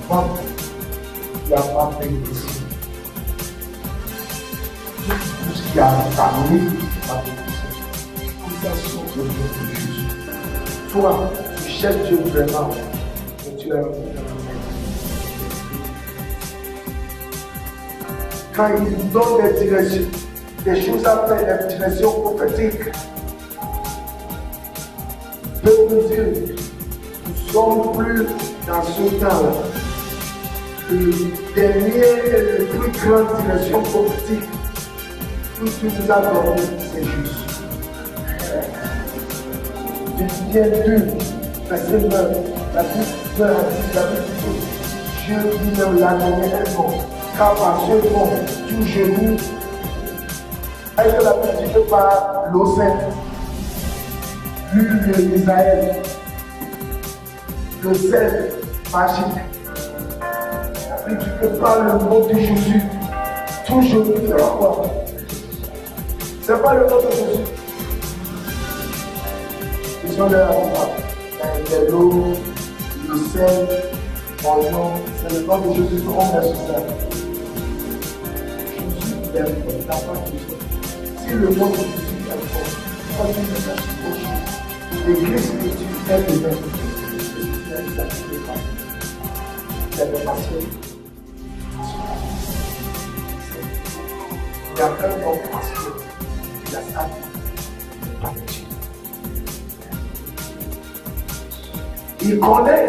femme qui a pas fait ici. Tout ce qui a amené ma bénédiction. Tout ça sort de Dieu de Jésus. Toi, tu cherches Dieu vraiment, mais tu es un quand il donne des directions, des choses à faire, des directions prophétiques. Peuple de Dieu, nous ne sommes plus dans ce temps-là. Le dernier et le plus grande direction prophétique, tout ce que nous a donné, c'est juste. Tu viens dur, verset 9, la Bible dit, Dieu lui-même l'a donné un nom. Car par ce nom, tout genou, est-ce que la Bible dit que par l'océan, l'huile d'Israël, le sel magique, la Bible dit que par le nom de Jésus, tout genou fera quoi? C'est pas le nom de Jésus. Ils sont là, l'eau, le sel, l'oignon, c'est le nom de Jésus qu'on met sur ça. Si le nom de Jésus est fort, quand tu me cherches proche, l'église que tu es dedans, c'est le pasteur. Il y a un nom pasteur, il y a ça, il connaît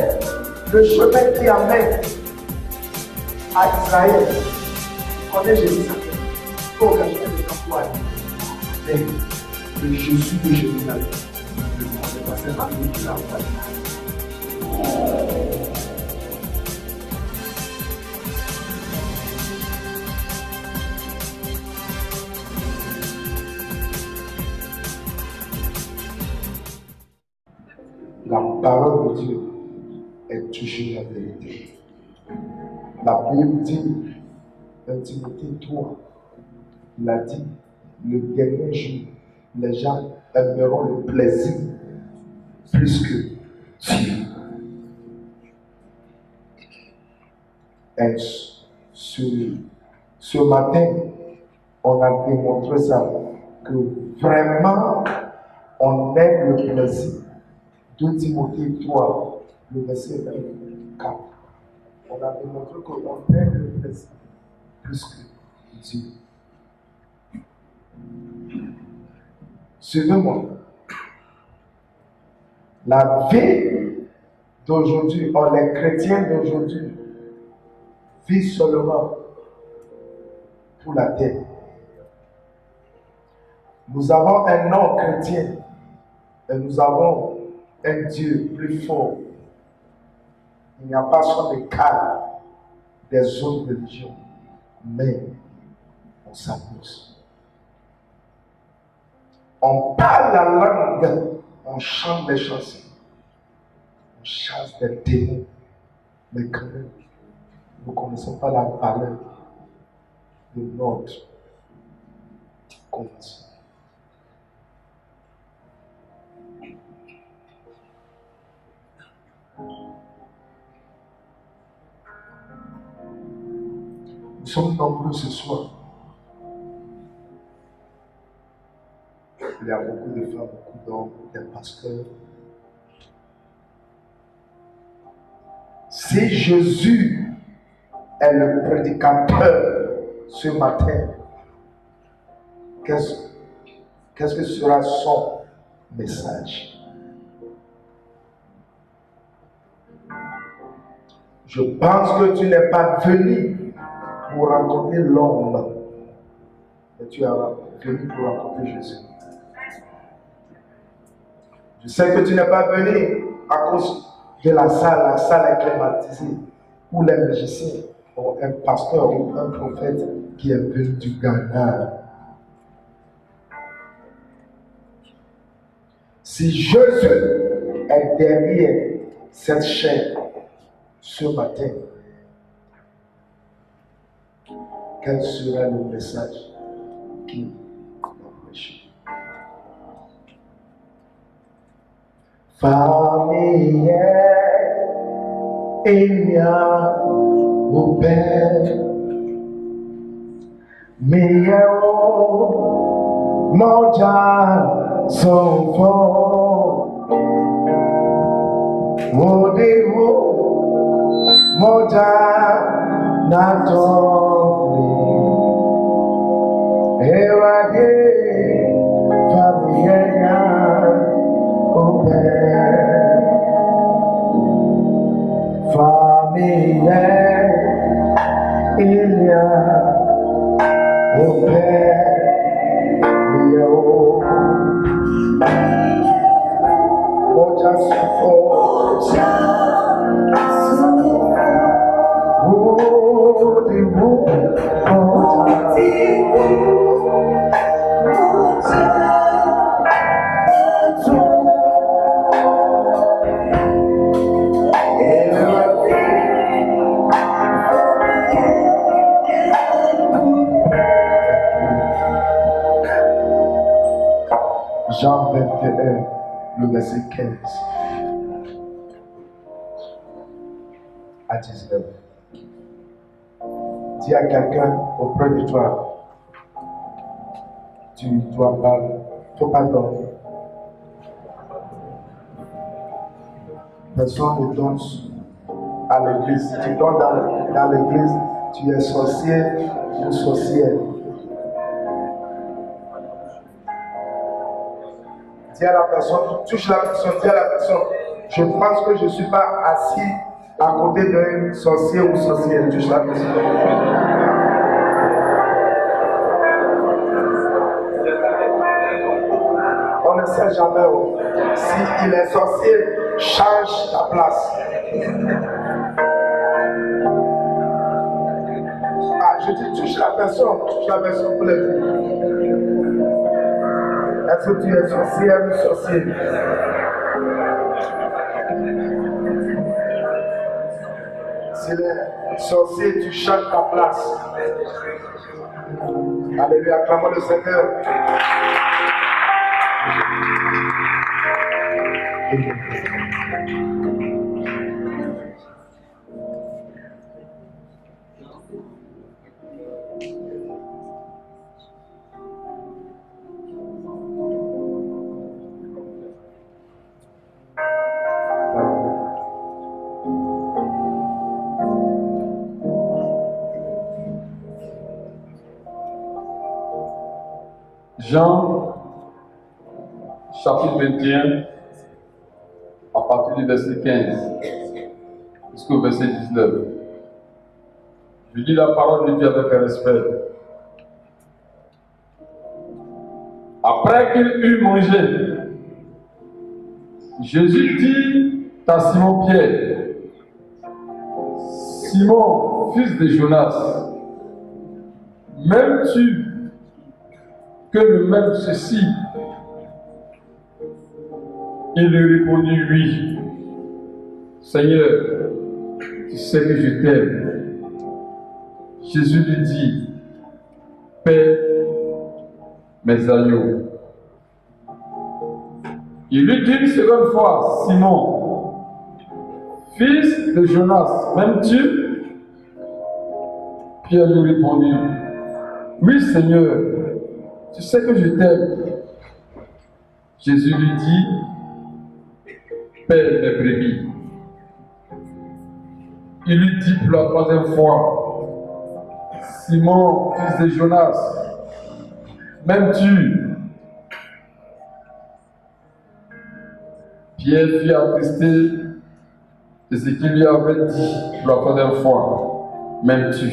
le chemin qui amène à Israël. Il connaît Jérusalem. Pour gagner les emplois. Mais le Jésus de Jérusalem ne pensait pas c'est la vie qui l'a envoyé. La parole de Dieu est toujours la vérité. La Bible dit, dans Timothée 3, il a dit, le dernier jour, les gens aimeront le plaisir plus que Dieu. Et ce matin, on a démontré ça, que vraiment, on aime le plaisir. 2 Timothée 3, le verset 4. On a démontré qu'on aime le plaisir plus que Dieu. Suivez-moi. La vie d'aujourd'hui, les chrétiens d'aujourd'hui, vivent seulement pour la terre. Nous avons un nom chrétien et nous avons un Dieu plus fort. Il n'y a pas son écart des autres religions, mais on s'amuse. On parle la langue, on chante des chansons, on chasse des démons, mais quand même, nous ne connaissons pas la valeur de notre compte. Nous sommes nombreux ce soir. Il y a beaucoup de femmes, beaucoup d'hommes, des pasteurs. Si Jésus est le prédicateur ce matin, qu'est-ce que sera son message? Je pense que tu n'es pas venu pour rencontrer l'homme, mais tu es venu pour rencontrer Jésus. Je sais que tu n'es pas venu à cause de la salle est climatisée, ou les magiciens, ou un pasteur ou un prophète qui est venu du Ghana. Si Jésus est derrière cette chaîne ce matin, quel sera le message qui va prêcher? Familière Elia, au Père, meilleur mondial, son fort, au dévot, mondial, n'attendez, éradié, famille, au Père, famille, il y a au Père, il y a au mondial, son fort, au dévot, Jean 21, le verset 15 à 19. Dis à quelqu'un auprès de toi, tu dois pas, faut pas dormir. Personne ne donne à l'église. Tu donnes dans l'église, tu es sorcier ou sorcière. Dis à la personne, touche la personne, dis à la personne, je pense que je ne suis pas assis à côté d'un sorcier ou sorcière. Touche la personne. On ne sait jamais si il est sorcier, change ta place. Ah, je dis touche la personne pour les dire. Est-ce que tu es sorcier ou sorcier? S'il est sorcier, tu changes ta place. Alléluia, acclamons le Seigneur. Jean, chapitre 21, à partir du verset 15 jusqu'au verset 19. Je lis la parole de Dieu avec respect. Après qu'il eut mangé, Jésus dit à Simon-Pierre, Simon, fils de Jonas, m'aimes-tu que le même ceci? Il lui répondit, oui. Seigneur, tu sais que je t'aime. Jésus lui dit, paie mes agneaux. Il lui dit une seconde fois, Simon, fils de Jonas, m'aimes-tu? Pierre lui répondit, oui Seigneur, tu sais que je t'aime. Jésus lui dit, paie mes brebis. Il lui dit pour la troisième fois, Simon, fils de Jonas, m'aimes-tu? Pierre fut attristé de ce qu'il lui avait dit pour la troisième fois, m'aimes-tu?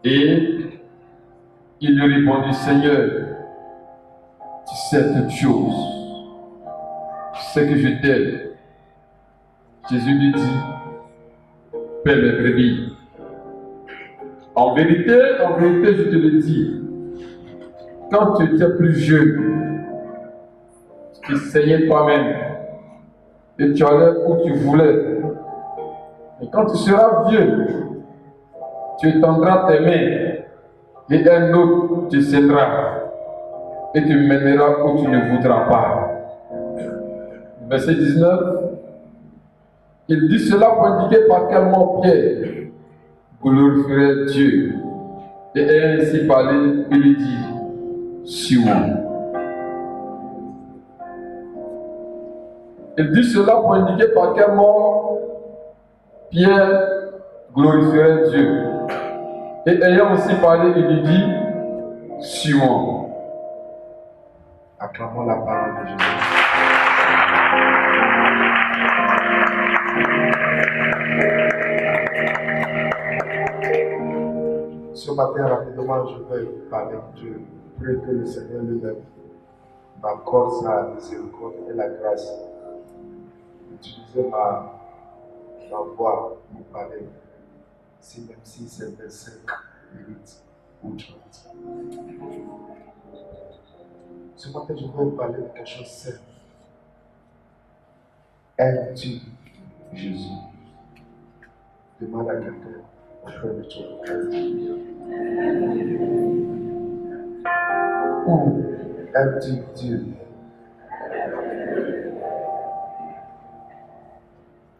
Et il lui répondit, Seigneur, tu sais toutes choses. Tu sais que je t'aime. Jésus lui dit, paie mes brebis. En vérité, je te le dis, quand tu étais plus jeune, tu saignais toi-même et tu allais où tu voulais. Et quand tu seras vieux, tu étendras tes mains et un autre te cédera et tu mèneras où tu ne voudras pas. Verset 19. Il dit cela pour indiquer par quel mot Pierre glorifierait Dieu. Et ayant ainsi parlé, il lui dit, suis-moi. Il dit cela pour indiquer par quel mot Pierre glorifierait Dieu. Et ayant aussi parlé, il lui dit, suis-moi. Acclamons la parole de Jésus. Ce matin, rapidement, je vais parler de Dieu. Prie que le Seigneur lui-même m'accorde sa miséricorde et la grâce d'utiliser ma voix pour parler, même si c'est 25 minutes ou 30. Ce matin, je vais parler de quelque chose de simple. Aimes-tu Jésus? Demande à quelqu'un auprès de toi. Où aimes-tu Dieu?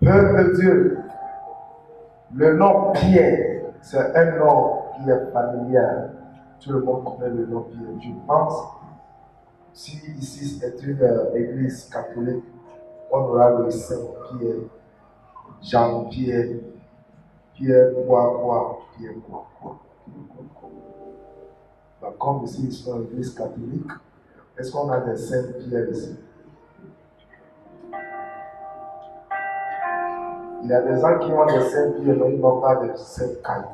Peuple de Dieu, le nom Pierre, c'est un nom qui est familier. Tout le monde connaît le nom Pierre. Je pense, si ici c'est une église catholique, on aura le Saint-Pierre, Jean-Pierre, Pierre quoi. Comme ici, ils sont une église catholique, est-ce qu'on a des Saint-Pierre ici? Il y a des gens qui ont des Saint-Pierre, mais ils n'ont pas de Saint-Caille.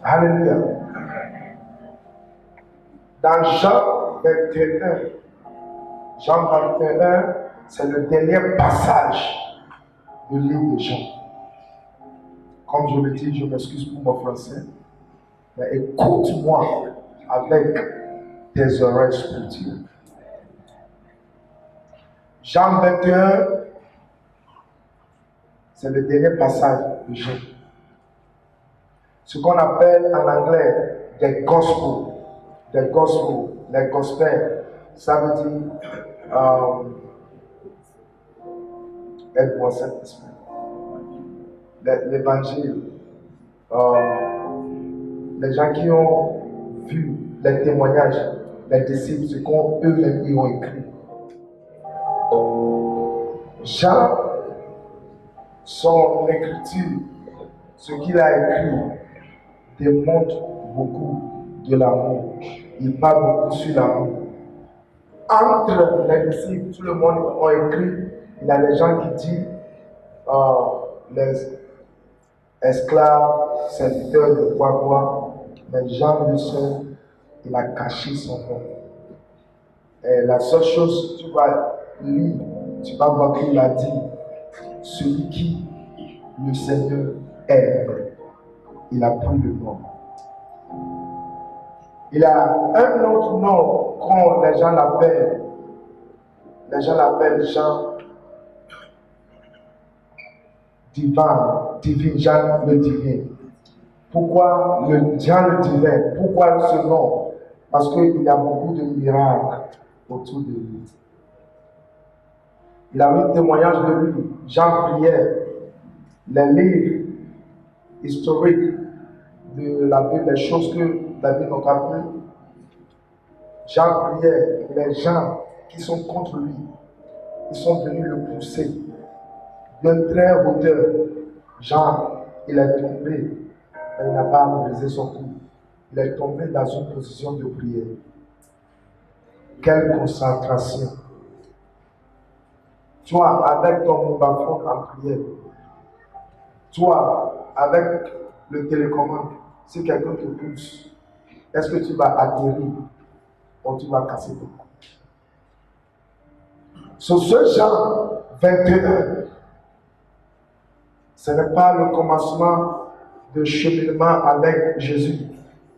Alléluia. Dans Jean 21, c'est le dernier passage du livre de Jean. Comme je le dis, je m'excuse pour mon français, mais écoute-moi avec tes oreilles spirituelles. Jean 21, c'est le dernier passage de Jean. Ce qu'on appelle en anglais des gospels. Les gospels, ça veut dire aide-moi Saint-Esprit. L'évangile, les gens qui ont vu les témoignages, les disciples, ce qu'eux-mêmes ils ont écrit. Jean, son écriture, ce qu'il a écrit, démontre beaucoup de l'amour. Il parle beaucoup sur l'amour. Entre les disciples, tout le monde a écrit. Il y a des gens qui disent les esclaves, serviteurs de quoi. Mais Jean le seul, il a caché son nom. Et la seule chose que tu vas lire, tu vas voir qu'il a dit celui qui le Seigneur aime. Il a pris le nom. Il a un autre nom quand les gens l'appellent. Les gens l'appellent Jean divin, Jean le divin. Pourquoi Jean le divin? Pourquoi ce nom? Parce qu'il y a beaucoup de miracles autour de lui. Il a eu un témoignage de lui. Jean priait. Les livres historiques de la Bible, les choses que la Bible n'a pas vues. Jean priait. Les gens qui sont contre lui, ils sont venus le pousser d'un très hauteur. Jean, il est tombé, mais il n'a pas brisé son cou. Il est tombé dans une position de prière. Quelle concentration! Toi, avec ton mégaphone en prière, toi, avec le télécommande, si quelqu'un te pousse, est-ce que tu vas atterrir ou tu vas casser ton cou? Sur ce Jean 21, ce n'est pas le commencement de cheminement avec Jésus,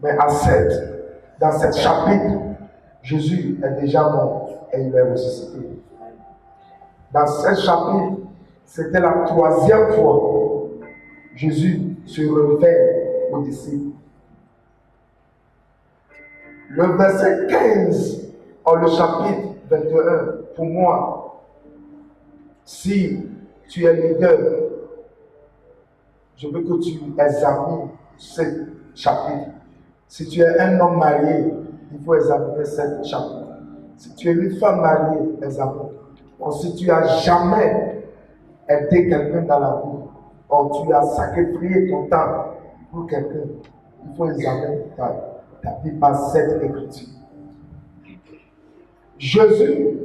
mais dans cette chapitre, Jésus est déjà mort et il est ressuscité. Dans ce chapitre, c'était la 3e fois que Jésus se révèle aux disciples. Le verset 15 en le chapitre 21, pour moi, Si tu es leader, je veux que tu examines ce chapitre. Si tu es un homme marié, il faut examiner ce chapitre. Si tu es une femme mariée, examine. Ou si tu n'as jamais aidé quelqu'un dans la vie, ou tu as sacrifié ton temps pour quelqu'un, il faut examiner ta vie par cette écriture. Jésus,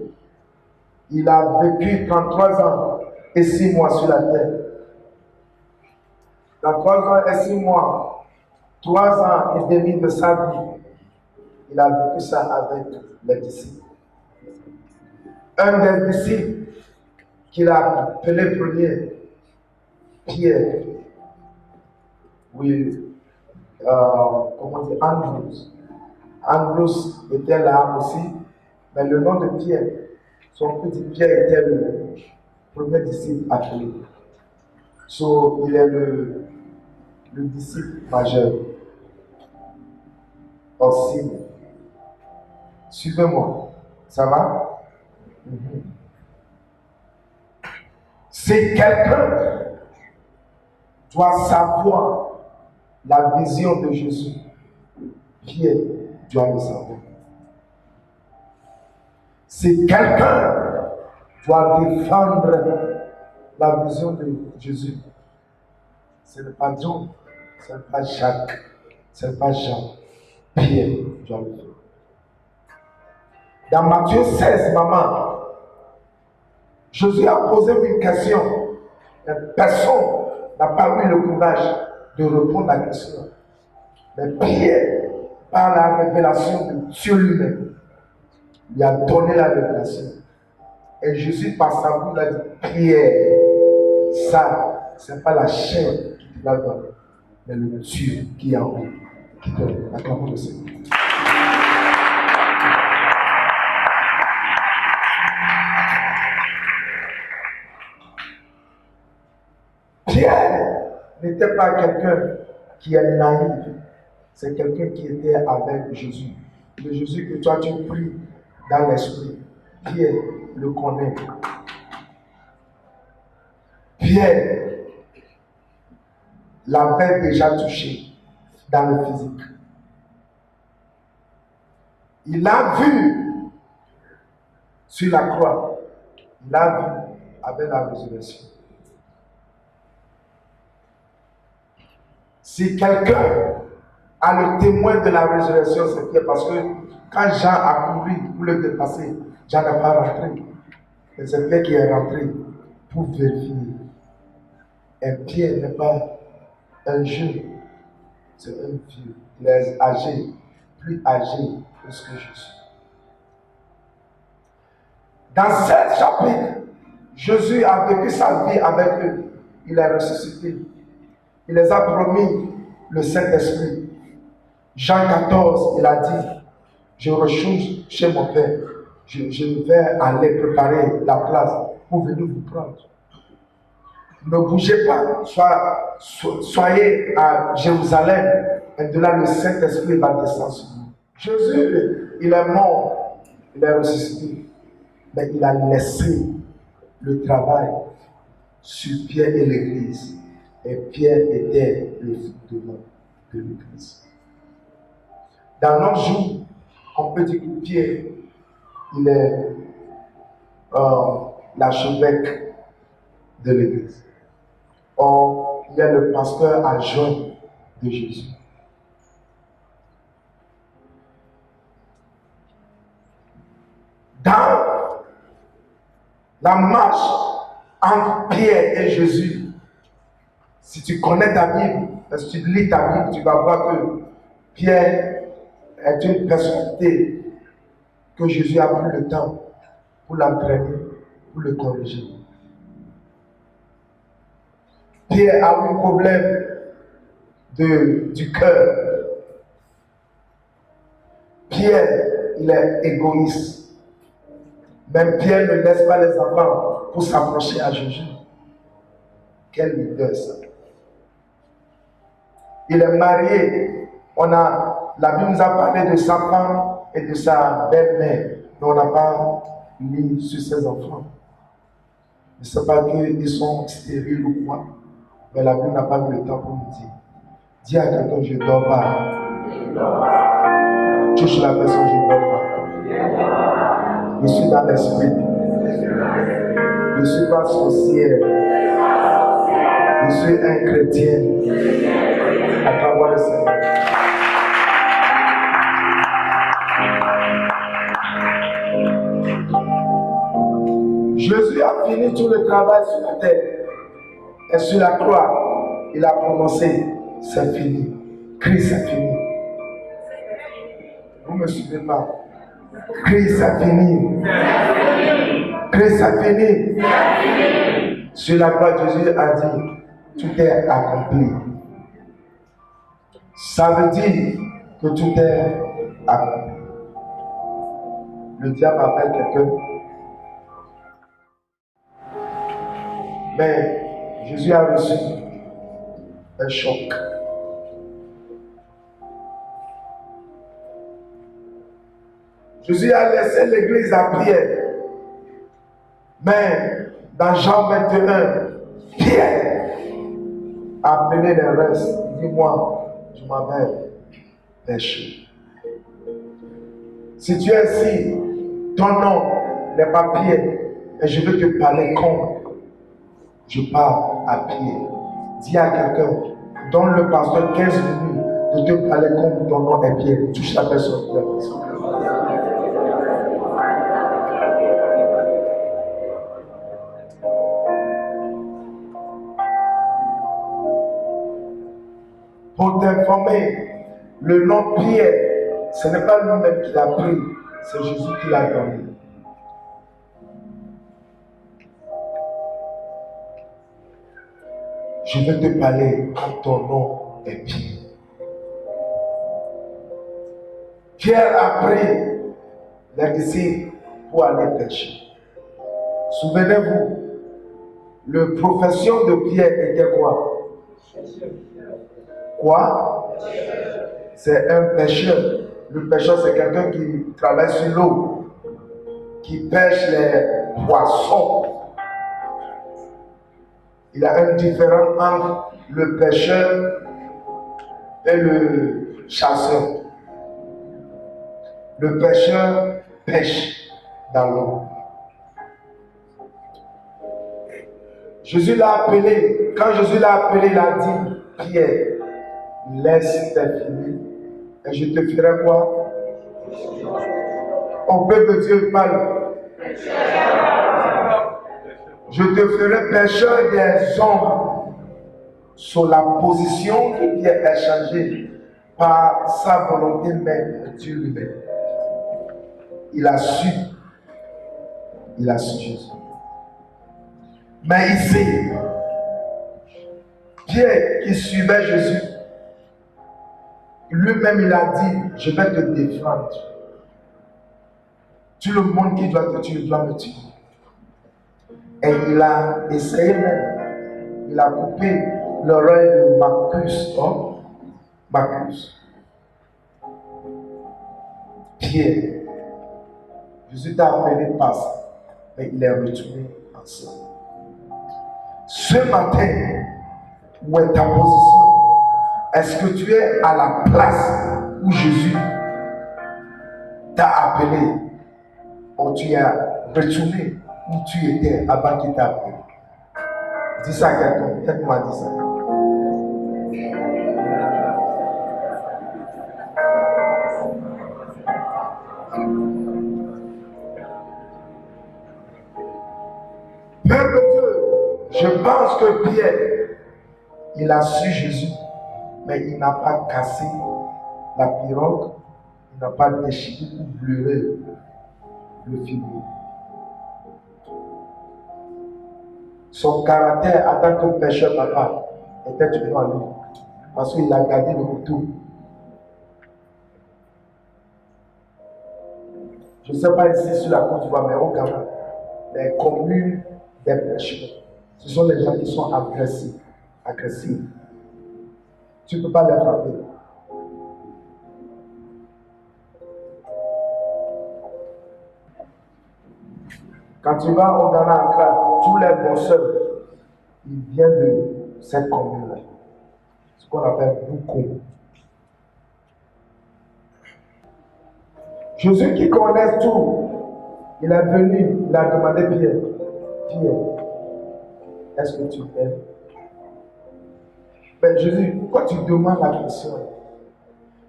il a vécu 33 ans et 6 mois sur la terre. Dans 3 ans et 6 mois, 3 ans et demi de sa vie, il a vécu ça avec les disciples. Un des disciples qu'il a appelé premier, Pierre, oui, comment dire, Andrews. Andrews était là aussi, mais le nom de Pierre, son petit Pierre était le premier disciple appelé. So, il est le disciple majeur. Aussi, suivez-moi, ça va? Si quelqu'un doit savoir la vision de Jésus, Pierre doit le savoir. Si quelqu'un doit défendre la vision de Jésus, ce n'est pas John, ce n'est pas Jacques, ce n'est pas Jean, Pierre doit le faire. Dans Matthieu 16, maman, Jésus a posé une question. Personne n'a pas eu le courage de répondre à la question. Mais Pierre, par la révélation de Dieu lui-même, lui a donné la révélation. Et Jésus, par sa bouche, a dit, Pierre, ça, ce n'est pas la chair qui te l'a donné, mais le Dieu qui est en vous, qui te donne. Acclamons le Seigneur. Pierre n'était pas quelqu'un qui est naïf, c'est quelqu'un qui était avec Jésus. Le Jésus que toi tu pries dans l'esprit, Pierre le connaît. Pierre l'avait déjà touché dans le physique. Il l'a vu sur la croix, il l'a vu avec la résurrection. Si quelqu'un a le témoin de la résurrection, c'est Pierre, parce que quand Jean a couru pour le dépasser, Jean n'a pas rentré. Mais c'est Pierre qui est rentré pour vérifier. Et Pierre n'est pas un jeune, c'est un vieux. Il est âgé, plus âgé que ce que je suis. Dans ce chapitre, Jésus a vécu sa vie avec eux. Il est ressuscité. Il les a promis le Saint-Esprit. Jean 14, il a dit, je retourne chez mon Père. Je vais aller préparer la place pour venir vous prendre. Ne bougez pas, soyez à Jérusalem, et de là le Saint-Esprit va descendre sur vous. Jésus, il est mort, il est ressuscité, mais il a laissé le travail sur Pierre et l'Église. Et Pierre était le fondement de l'Église. Dans nos jours, on peut dire que Pierre, il est l'archevêque de l'Église. Or, il y a le pasteur adjoint de Jésus. Dans la marche entre Pierre et Jésus, si tu connais ta Bible, si tu lis ta Bible, tu vas voir que Pierre est une personnalité que Jésus a pris le temps pour l'entraîner, pour le corriger. Pierre a eu un problème du cœur. Pierre, il est égoïste. Même Pierre ne laisse pas les enfants pour s'approcher à Jésus. Quel leader ça! Il est marié. La Bible nous a parlé de sa femme et de sa belle-mère, mais on n'a pas lu sur ses enfants. ne sais pas qu'ils sont stériles ou quoi, mais la Bible n'a pas eu le temps pour nous dire. Dis à quelqu'un, je ne dors pas. Touche la personne, je ne dors pas. Je suis dans l'esprit. Je ne suis pas sorcière. Je suis un chrétien à travers le Seigneur. Jésus a fini tout le travail sur la terre. Et sur la croix, il a prononcé, c'est fini. Christ a fini. Vous ne me suivez pas. Christ a fini. Christ a fini. Sur la croix, Jésus a dit, tout est accompli. Ça veut dire que tout est accompli. Le diable appelle quelqu'un. Mais Jésus a reçu un choc. Jésus a laissé l'église à prière. Mais dans Jean 21, Pierre a appelé les restes. Il dit, moi, je m'avais péché. Si tu es ici, ton nom n'est pas Pierre, et je veux te parler comme je parle à Pierre. Dis à quelqu'un, donne le pasteur 15 minutes de te parler comme ton nom est Pierre. Touche la personne. Pour t'informer, le nom Pierre, ce n'est pas lui-même qui l'a pris, c'est Jésus qui l'a donné. Je vais te parler quand ton nom est Pierre. Pierre a pris les disciples pour aller pêcher. Souvenez-vous, la profession de Pierre était quoi? Quoi? C'est un pêcheur. Le pêcheur, c'est quelqu'un qui travaille sur l'eau, qui pêche les poissons. Il y a un différent entre le pêcheur et le chasseur. Le pêcheur pêche dans l'eau. Jésus l'a appelé. Quand Jésus l'a appelé, il a dit, Pierre, laisse tes filets et je te ferai quoi? Au peuple de Dieu parle. Je te ferai pêcheur des hommes. Sur la position qui est changée par sa volonté même, Dieu lui-même. Il a su Jésus. Mais ici, Pierre qui suivait Jésus, lui-même il a dit, je vais te défendre. Tout le monde qui doit te tuer doit me tuer. Et il a essayé même, il a coupé l'oreille de Marcus, Marcus. Pierre, Jésus t'a appelé passe, mais il est retourné ensemble. Ce matin, où est ta position? Est-ce que tu es à la place où Jésus t'a appelé, ou tu es retourné où tu étais avant qu'il t'a appelé? Dis ça à quelqu'un, quelqu'un dit ça. Peuple de Dieu, je pense que Pierre, il a su Jésus, mais il n'a pas cassé la pirogue, il n'a pas déchiré ou brûlé le figuier. Son caractère en tant que pécheur papa était toujours en lui, parce qu'il a gardé le couteau. Je ne sais pas ici sur la Côte d'Ivoire, mais au Ghana, les communes des pécheurs, ce sont les gens qui sont agressifs. Tu ne peux pas les frapper. Quand tu vas au Ghana, Accra, tous les bosseurs, ils viennent de cette commune-là. Ce qu'on appelle Boukou. Jésus qui connaît tout, il est venu, il a demandé Pierre, est-ce que tu m'aimes? Mais Jésus, quand tu demandes la question,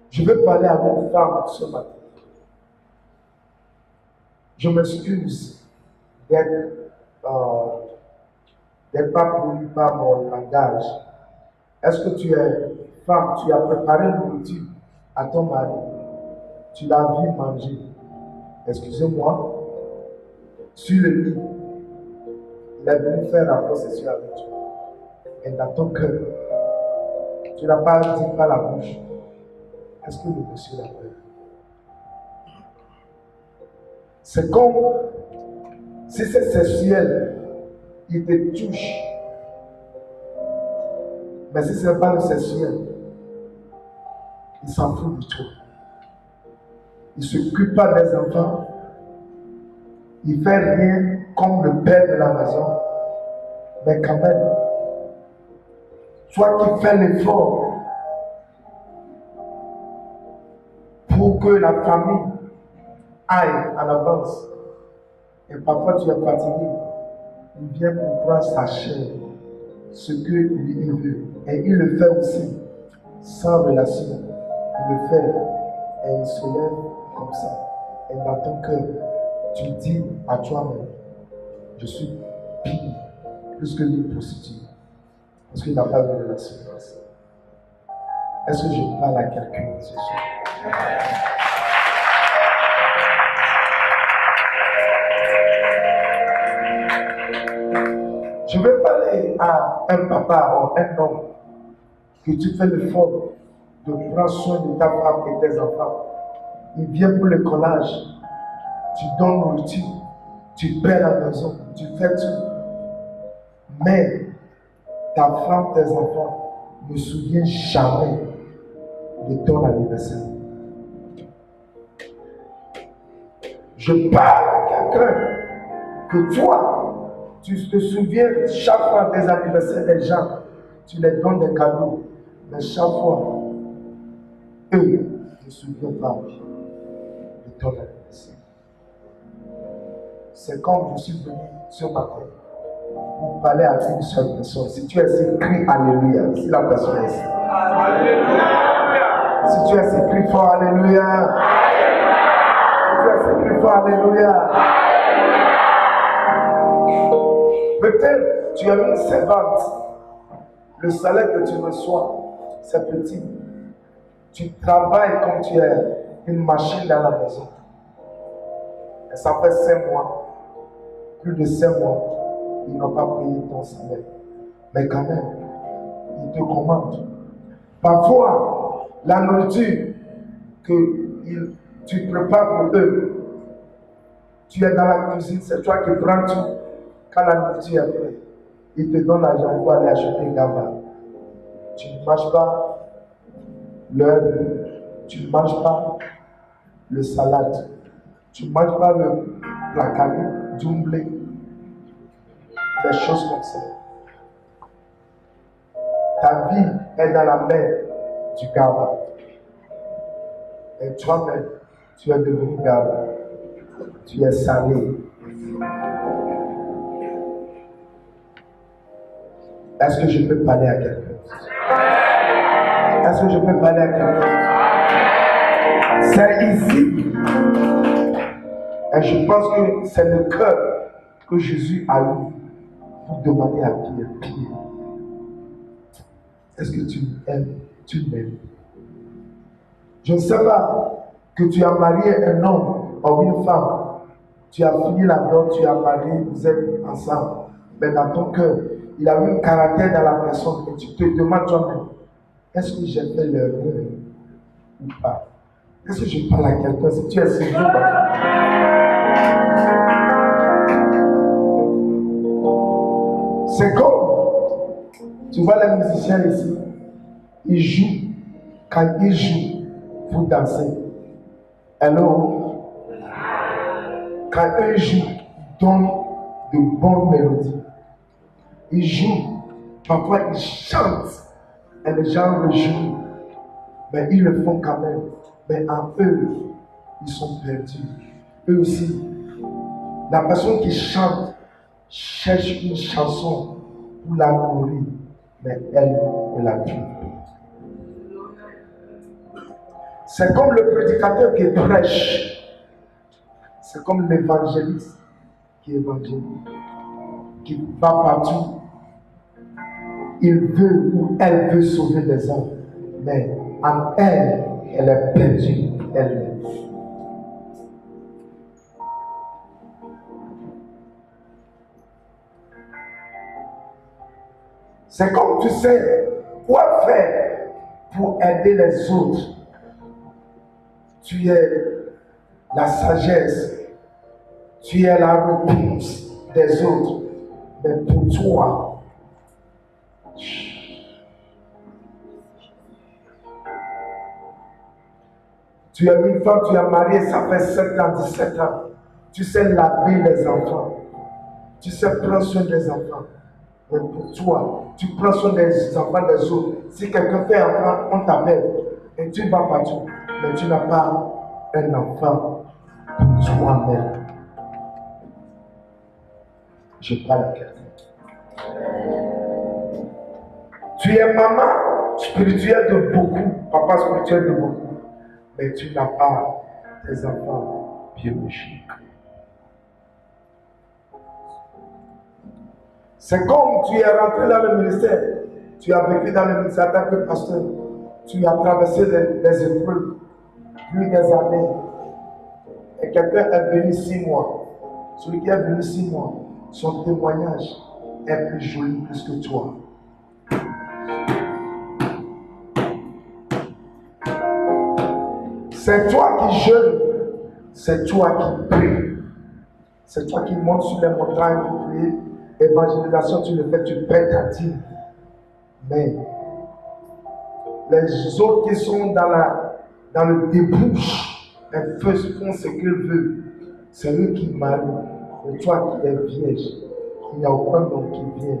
je veux parler à une femme ce matin. Je m'excuse d'être pas poli par mon langage. Est-ce que tu es femme, tu as préparé une nourriture à ton mari, tu l'as vu manger? Excusez-moi, sur le lit, il est venu faire la possession avec toi. Et dans ton cœur, tu n'as pas dit par la bouche. Est-ce que le monsieur l'a fait? C'est comme si c'est sexuel, il te touche. Mais si ce n'est pas le sexuel, il s'en fout de toi. Il ne s'occupe pas des enfants. Il ne fait rien comme le père de la maison. Mais quand même, toi qui fais l'effort pour que la famille aille en avance. Et parfois tu es fatigué. Il vient pour prendre sa chair, ce que lui il veut. Et il le fait aussi, sans relation. Il le fait et il se lève comme ça. Et dans ton cœur, tu dis à toi-même, je suis pire, plus que une prostituée. Parce qu'il n'a pas de relation. Est-ce que je parle à quelqu'un ce soir? Je vais parler à un papa ou un homme que tu fais l'effort de prendre soin de ta femme et tes enfants. Il vient pour le collage, tu donnes nourriture, tu paies la maison, tu fais tout. Mais ta femme, tes enfants ne se souviennent jamais de ton anniversaire. Je parle à quelqu'un que toi, tu te souviens chaque fois des anniversaires des gens, tu les donnes des cadeaux, mais chaque fois, eux ne se souviennent pas de ton anniversaire. C'est comme je suis venu ce matin pour parler à une seule personne. Si tu es ici, crie Alléluia. Si la personne est ici. Alléluia. Si tu es ici, crie fort Alléluia. Alléluia. Si tu es ici, crie fort Alléluia. Peut-être tu es une servante. Le salaire que tu reçois, c'est petit. Tu travailles comme tu es une machine dans la maison. Et ça fait 5 mois, plus de 5 mois, ils n'ont pas payé ton salaire. Mais quand même, ils te commandent. Parfois, la nourriture que tu prépares pour eux, tu es dans la cuisine, c'est toi qui prends tout. Quand la nourriture est prête, ils te donnent l'argent pour aller acheter un gamba. Tu ne manges pas leur, tu ne manges pas le salade, tu ne manges pas le placali, du blé, des choses comme ça. Ta vie est dans la main du gaba. Et toi-même, tu es devenu gaba. Tu es salé. Est-ce que je peux parler à quelqu'un? Est-ce que je peux parler à quelqu'un? C'est ici. Et je pense que c'est le cœur que Jésus a eu pour demander à Pierre, Pierre, est-ce que tu m'aimes? Tu m'aimes? Je ne sais pas que tu as marié un homme ou une femme. Tu as fini la dot, tu as marié, vous êtes ensemble. Mais dans ton cœur, il a eu un caractère dans la personne et tu te demandes toi-même, est-ce que j'ai fait l'erreur ou pas? Est-ce que je parle à quelqu'un? Si tu es sérieux, c'est comme, tu vois les musiciens ici, ils jouent, quand ils jouent, pour danser. Hello? Quand eux jouent, ils donnent de bonnes mélodies. ils jouent, parfois ils chantent, et les gens le jouent, mais ils le font quand même. Mais en eux, ils sont perdus. Eux aussi, la personne qui chante cherche une chanson pour la nourrir, mais elle ne la trouve pas. C'est comme le prédicateur qui prêche, c'est comme l'évangéliste qui évangélise, qui va partout. Il veut ou elle veut sauver les hommes, mais en elle, elle est perdue elle-même. C'est comme tu sais quoi faire pour aider les autres. Tu es la sagesse, tu es la réponse des autres. Mais pour toi, tu es une femme, tu es mariée, ça fait 7 ans, 17 ans. Tu sais laver les enfants. Tu sais prendre soin des enfants. Mais pour toi, tu prends soin des enfants des autres. Si quelqu'un fait un enfant, on t'appelle. Et tu vas partout. Mais tu n'as pas un enfant pour toi-même. Je parle à quelqu'un. Tu es maman spirituelle de beaucoup, papa spirituel de beaucoup. Mais tu n'as pas tes enfants biologiques. C'est comme tu es rentré dans le ministère, tu as vécu dans le ministère en tant que pasteur, tu as traversé des épreuves, plus des années, et quelqu'un est venu 6 mois. Celui qui est venu 6 mois, son témoignage est plus joli plus que toi. C'est toi qui jeûnes, c'est toi qui pries, c'est toi qui montes sur les montagnes pour prier. Évangélisation, tu le fais, tu paies ta dîme. Mais les autres qui sont dans le débouche, elles font ce qu'ils veulent. C'est eux qui marient. Et toi qui es vierge, il n'y a aucun homme qui vient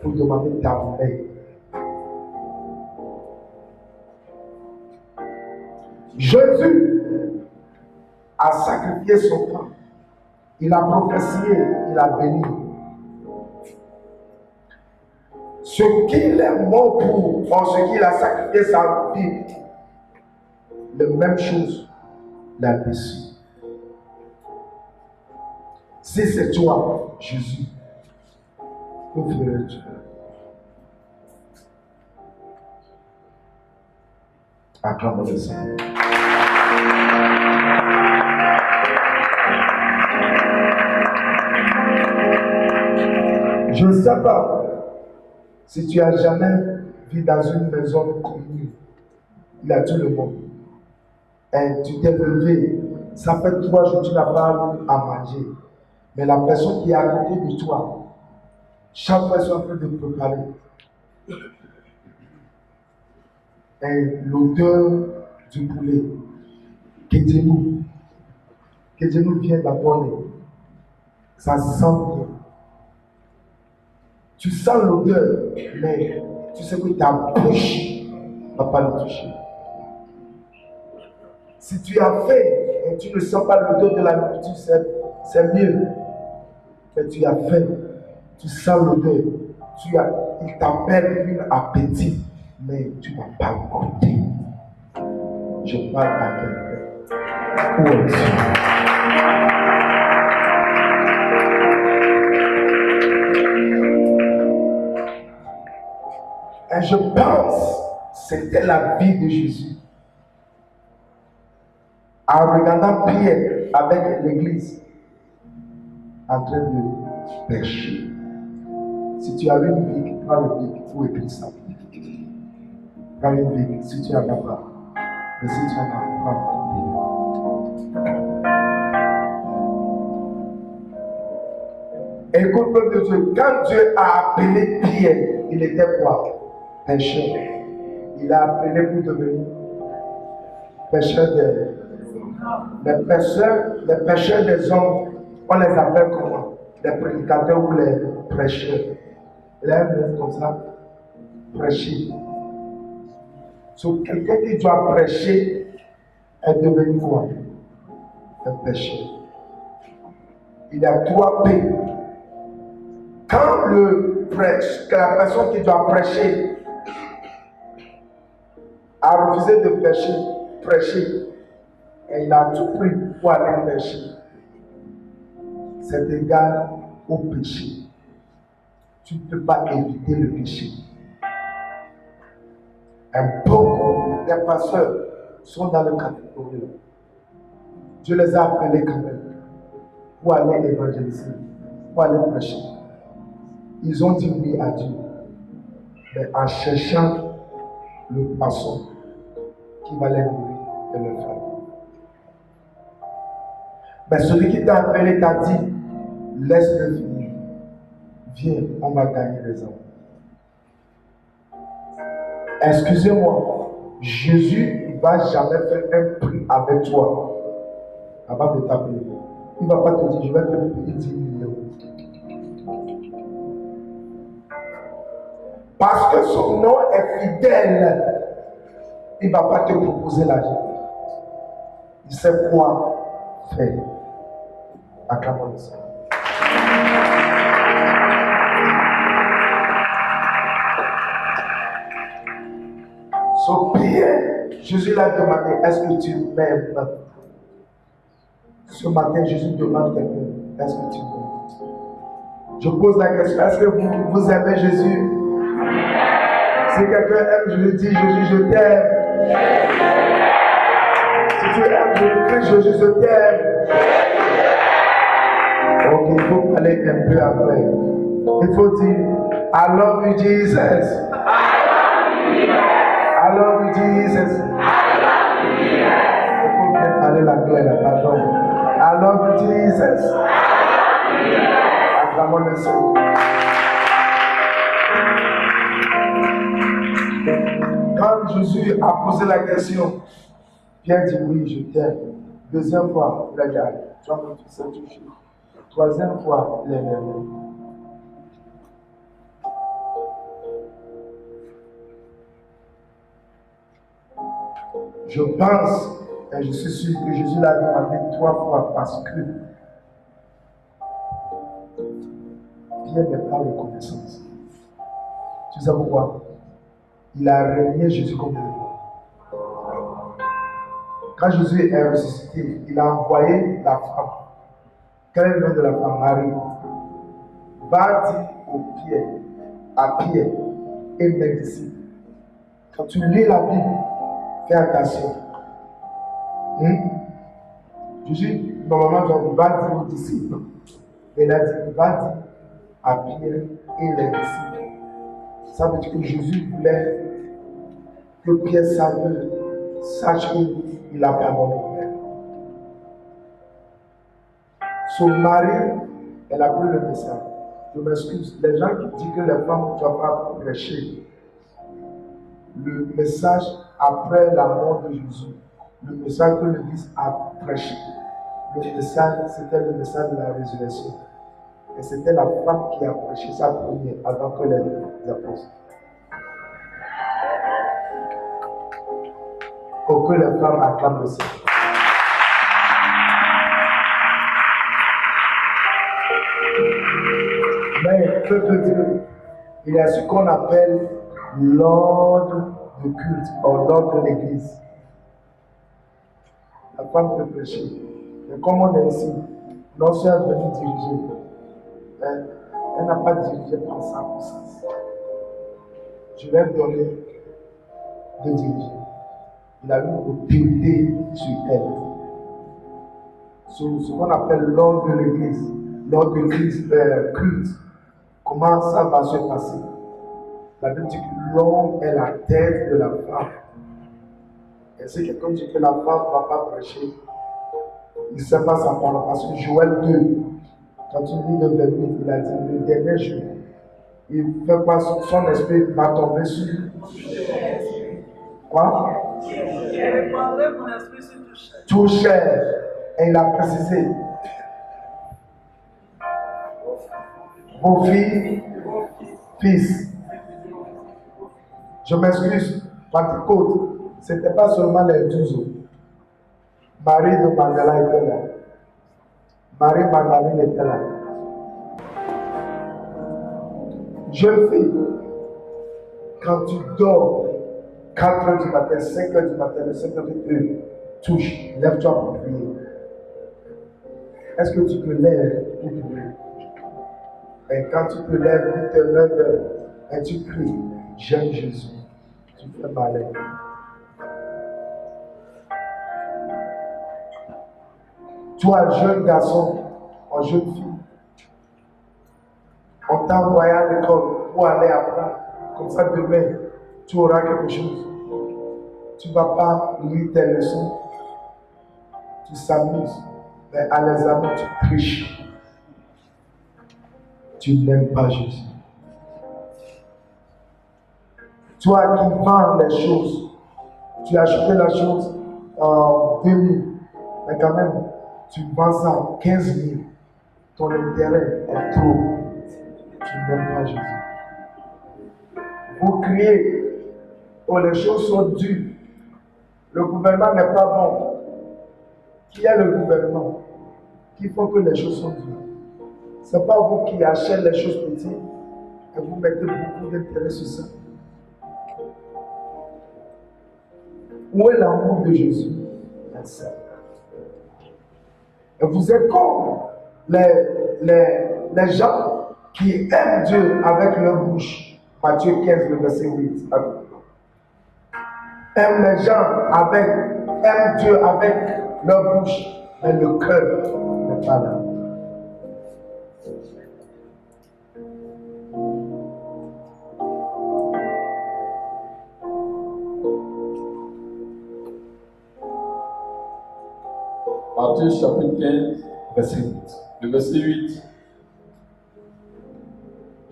pour demander ta main. Jésus a sacrifié son temps. Il a prophétié, il a béni. Ce qu'il est mort pour, ce qu'il a sacrifié sa vie, la même chose l'a déçu. Si c'est toi, Jésus, que ferais-tu? Acclame le Seigneur. Je ne sais pas si tu as jamais vu dans une maison commune, il y a tout le monde. Et tu t'es levé, ça fait 3 jours que tu n'as pas à manger. Mais la personne qui est à côté de toi, chaque fois est en train de préparer. Et l'odeur du poulet, que Dieu nous vienne d'abord, ça sent bien. Tu sens l'odeur, mais tu sais que ta bouche ne va pas le toucher. Si tu as faim et tu ne sens pas l'odeur de la nourriture, c'est mieux. Mais tu as faim, tu sens l'odeur, il t'appelle un appétit, mais tu ne vas pas goûter. Je parle à quelqu'un. Où es-tu? Et je pense que c'était la vie de Jésus. En regardant Pierre avec l'église, en train de pécher. Si tu as une bique, prends le bique pour écrire ça. Prends une bique, si tu n'en as pas. Mais si tu en as, prends une bique. Écoute, peuple de Dieu, quand Dieu a appelé Pierre, il était quoi? Pécheur. Il a appelé pour devenir pécheur les pécheurs des hommes, on les appelle comment? Les prédicateurs ou les prêcheurs. Il a un mot comme ça, prêcher. So, quelqu'un qui doit prêcher est devenu quoi? Un péché. Il y a 3 P. Quand que la personne qui doit prêcher a refusé de prêcher, et il a tout pris pour aller prêcher, c'est égal au péché. Tu ne peux pas éviter le péché. Beaucoup des pasteurs sont dans le catégorie. Dieu les a appelés quand même pour aller évangéliser, pour aller prêcher. Ils ont dit oui à Dieu, mais en cherchant le poisson qui va les nourrir et le faire. Mais celui qui t'a appelé t'a dit, laisse-le finir. Viens, on va gagner les hommes. Excusez-moi, Jésus ne va jamais faire un prix avec toi avant de t'appeler. Il ne va pas te dire, je vais te payer 10 millions. Parce que son nom est fidèle, il ne va pas te proposer l'argent. Il sait quoi faire. Acclamons ça. So, Pierre, Jésus l'a demandé, est-ce que tu m'aimes? Ce matin, Jésus demande quelqu'un, est-ce que tu m'aimes? Je pose la question, est-ce que vous aimez Jésus? Si quelqu'un aime, je lui dis, Jésus, je t'aime. Si tu aimes, je lui crie, Jésus, je t'aime. Ok, il faut aller un peu après. Il faut dire, I love you, Jesus. I love you, Jesus. Il faut bien parler l'anglais là, pardon. I love you, Jesus. Acclamons le Seigneur. Quand Jésus a posé la question, Pierre dit oui, je t'aime. Deuxième fois, il a dit, allez, tu vas me faire toucher. Troisième fois, il est aimé. Je pense, et je suis sûr que Jésus l'a demandé 3 fois parce que Pierre n'est pas reconnaissance. Tu sais pourquoi? Il a renié Jésus comme Dieu. Quand Jésus est ressuscité, il a envoyé la femme. Quel est le nom de la femme? Marie. Va dire à Pierre et mes disciples. Quand tu lis la Bible, fais attention. Jésus, normalement, va dire aux disciples. Il a dit, va dire à Pierre et les disciples. Ça veut dire que Jésus voulait que Pierre sache qu'il a pardonné. Son mari, elle a pris le message. Je m'excuse. Les gens qui disent que les femmes ne doivent pas prêcher, le message après la mort de Jésus, le message que l'Église a prêché, le message, c'était le message de la résurrection. Et c'était la femme qui a prêché sa première avant que les apôtres. Pour que les femmes acclament le Seigneur. Mais, peuple de Dieu, il y a ce qu'on appelle l'ordre de culte, ou l'ordre de l'église. La femme peut prêcher. Et comme on est ici, non seulement venue diriger, elle n'a pas dirigé par sa puissance. Je vais donner de diriger. Il a eu une autorité sur elle. Ce qu'on appelle l'ordre de l'église, l'ordre de culte. Comment ça va se passer? La Bible dit que l'homme est la tête de la femme. Et si quelqu'un dit que la femme ne va pas prêcher, il ne sait pas sa parole. Parce que Joël 2, quand il lit le verset, il a dit le dernier jour, il fait quoi? Son esprit va tomber sur. Quoi? Je répandrai mon esprit sur tout chair. Et il a précisé. Vos filles fils. Je m'excuse, Pentecôte, ce n'était pas seulement les 12 autres. Marie de Magdala était là. Marie Magdalene était là. Jeune fille, quand tu dors, 4 heures du matin, 5 heures du matin, le Saint-Esprit te touche, lève-toi pour prier. Est-ce que tu te lèves pour prier? Et quand tu te lèves, tu te lèves et tu cries, j'aime Jésus, tu fais malin. Toi, jeune garçon, ou jeune fille, on t'a envoyé à l'école pour aller apprendre. Comme ça, demain, tu auras quelque chose. Tu ne vas pas lire tes leçons. Tu s'amuses. Mais à l'examen, tu triches. Tu n'aimes pas Jésus. Toi qui vends les choses, tu as acheté la chose en 2000, mais quand même, tu vends ça en 15 000. Ton intérêt est trop. Tu n'aimes pas Jésus. Vous criez, oh, les choses sont dures. Le gouvernement n'est pas bon. Qui est le gouvernement qui font que les choses sont dures? Ce n'est pas vous qui achetez les choses petites et vous mettez beaucoup d'intérêt sur ça. Où est l'amour de Jésus? Et vous êtes comme les gens qui aiment Dieu avec leur bouche. Matthieu 15, le verset 8. Aiment les gens aiment Dieu avec leur bouche, mais le cœur n'est pas là. Matthieu chapitre 15, Verset 8. le verset 8.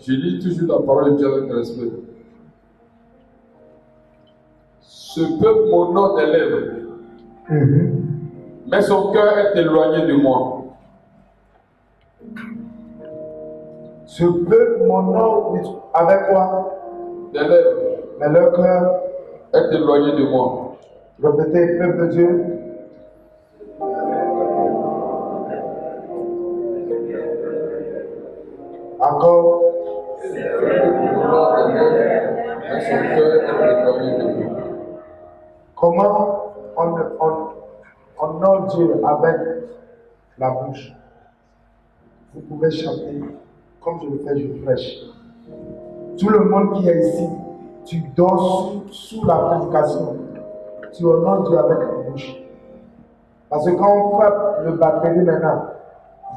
Je lis toujours la parole de Dieu avec respect. Ce peuple m'honore des lèvres, mais son cœur est éloigné de moi. Ce peuple m'honore avec quoi? Des lèvres, Mais leur cœur est éloigné de moi. Répétez, peuple de Dieu. Encore. Mais son cœur est éloigné de moi. Comment on honore Dieu avec la bouche? Vous pouvez chanter comme je le fais, je prêche. Tout le monde qui est ici, tu dors sous la prédication. Tu honores Dieu avec la bouche. Parce que quand on frappe le batterie maintenant,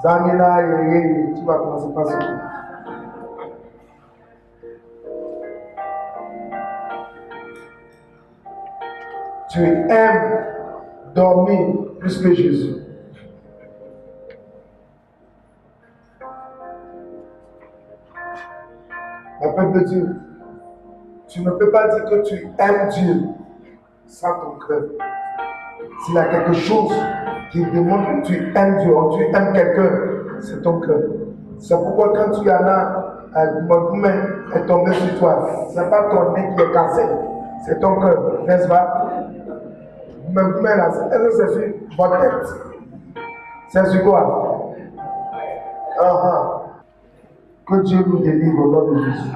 Zamina, tu vas commencer par sauter. Tu aimes dormir plus que Jésus. Le peuple de Dieu, tu ne peux pas dire que tu aimes Dieu sans ton cœur. S'il y a quelque chose qui démontre que tu aimes Dieu, ou tu aimes quelqu'un, c'est ton cœur. C'est pourquoi quand tu en as, mon main est tombé sur toi, ce n'est pas ton nez qui est cassé, c'est ton cœur, n'est-ce pas? Mais là, est-ce que c'est sur votre tête? C'est sur quoi? Que Dieu nous délivre au nom de Jésus.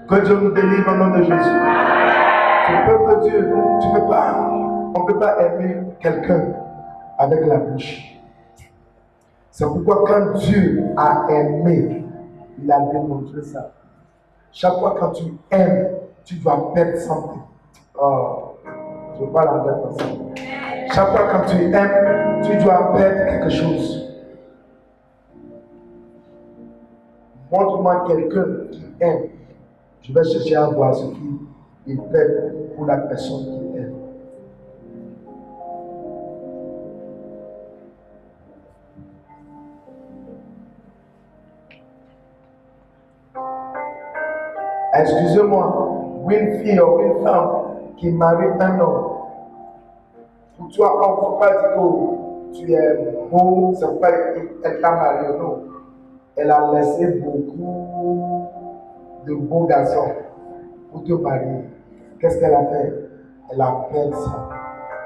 Que Dieu nous délivre au nom de Jésus. Le peuple de Dieu, on ne peut pas aimer quelqu'un avec la bouche. C'est pourquoi quand Dieu a aimé, il a démontré ça. Chaque fois quand tu aimes, tu dois perdre something. Je parle en vrai comme ça. Chaque fois quand tu aimes, tu dois perdre quelque chose. Montre-moi quelqu'un qui aime. Je vais chercher à voir ce qu'il perd pour la personne qui aime. Excusez-moi, une fille ou une femme qui marie un homme. Pour toi, on ne peut pas dire que tu es beau, c'est pas qu'elle t'a marié, non. Elle a laissé beaucoup de beaux garçons pour te marier. Qu'est-ce qu'elle a fait? Elle appelle ça.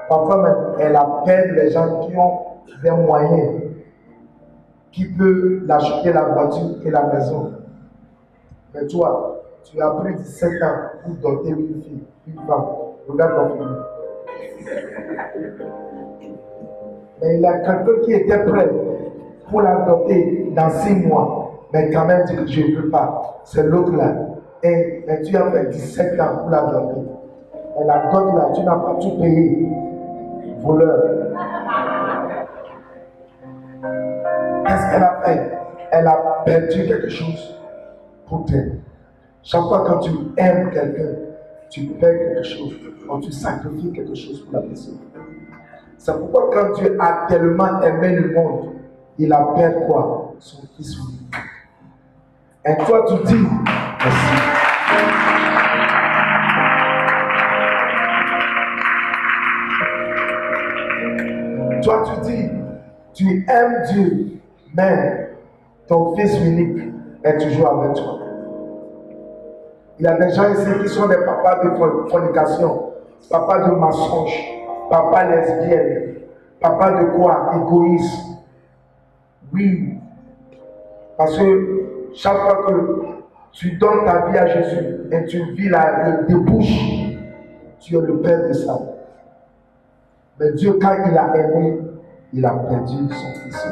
Parfois même, elle appelle les gens qui ont des moyens, qui peuvent l'acheter la voiture et la maison. Mais toi, tu as pris 17 ans pour doter une fille, une femme. Regarde ton fille. Mais il y a quelqu'un qui était prêt pour l'adopter dans 6 mois. Mais quand même dit que je ne veux pas. C'est l'autre là. Mais tu as fait 17 ans pour l'adopter. Et la dot là, tu n'as pas tout payé. Voleur. Qu'est-ce qu'elle a fait? Elle a perdu quelque chose pour t'aimer. Chaque fois que tu aimes quelqu'un, tu perds quelque chose. Ou tu sacrifies quelque chose pour la personne. C'est pourquoi quand Dieu a tellement aimé le monde, il a perdu quoi? Son fils unique. Et toi tu dis merci. Toi tu dis, tu aimes Dieu, mais ton fils unique est toujours avec toi. Il y a des gens ici qui sont des papas de fornication, papas de mensonge, papas lesbiennes, papas de quoi? Égoïste. Oui. Parce que chaque fois que tu donnes ta vie à Jésus et tu vis le débouche, tu es le père de ça. Mais Dieu, quand il a aimé, il a perdu son fils.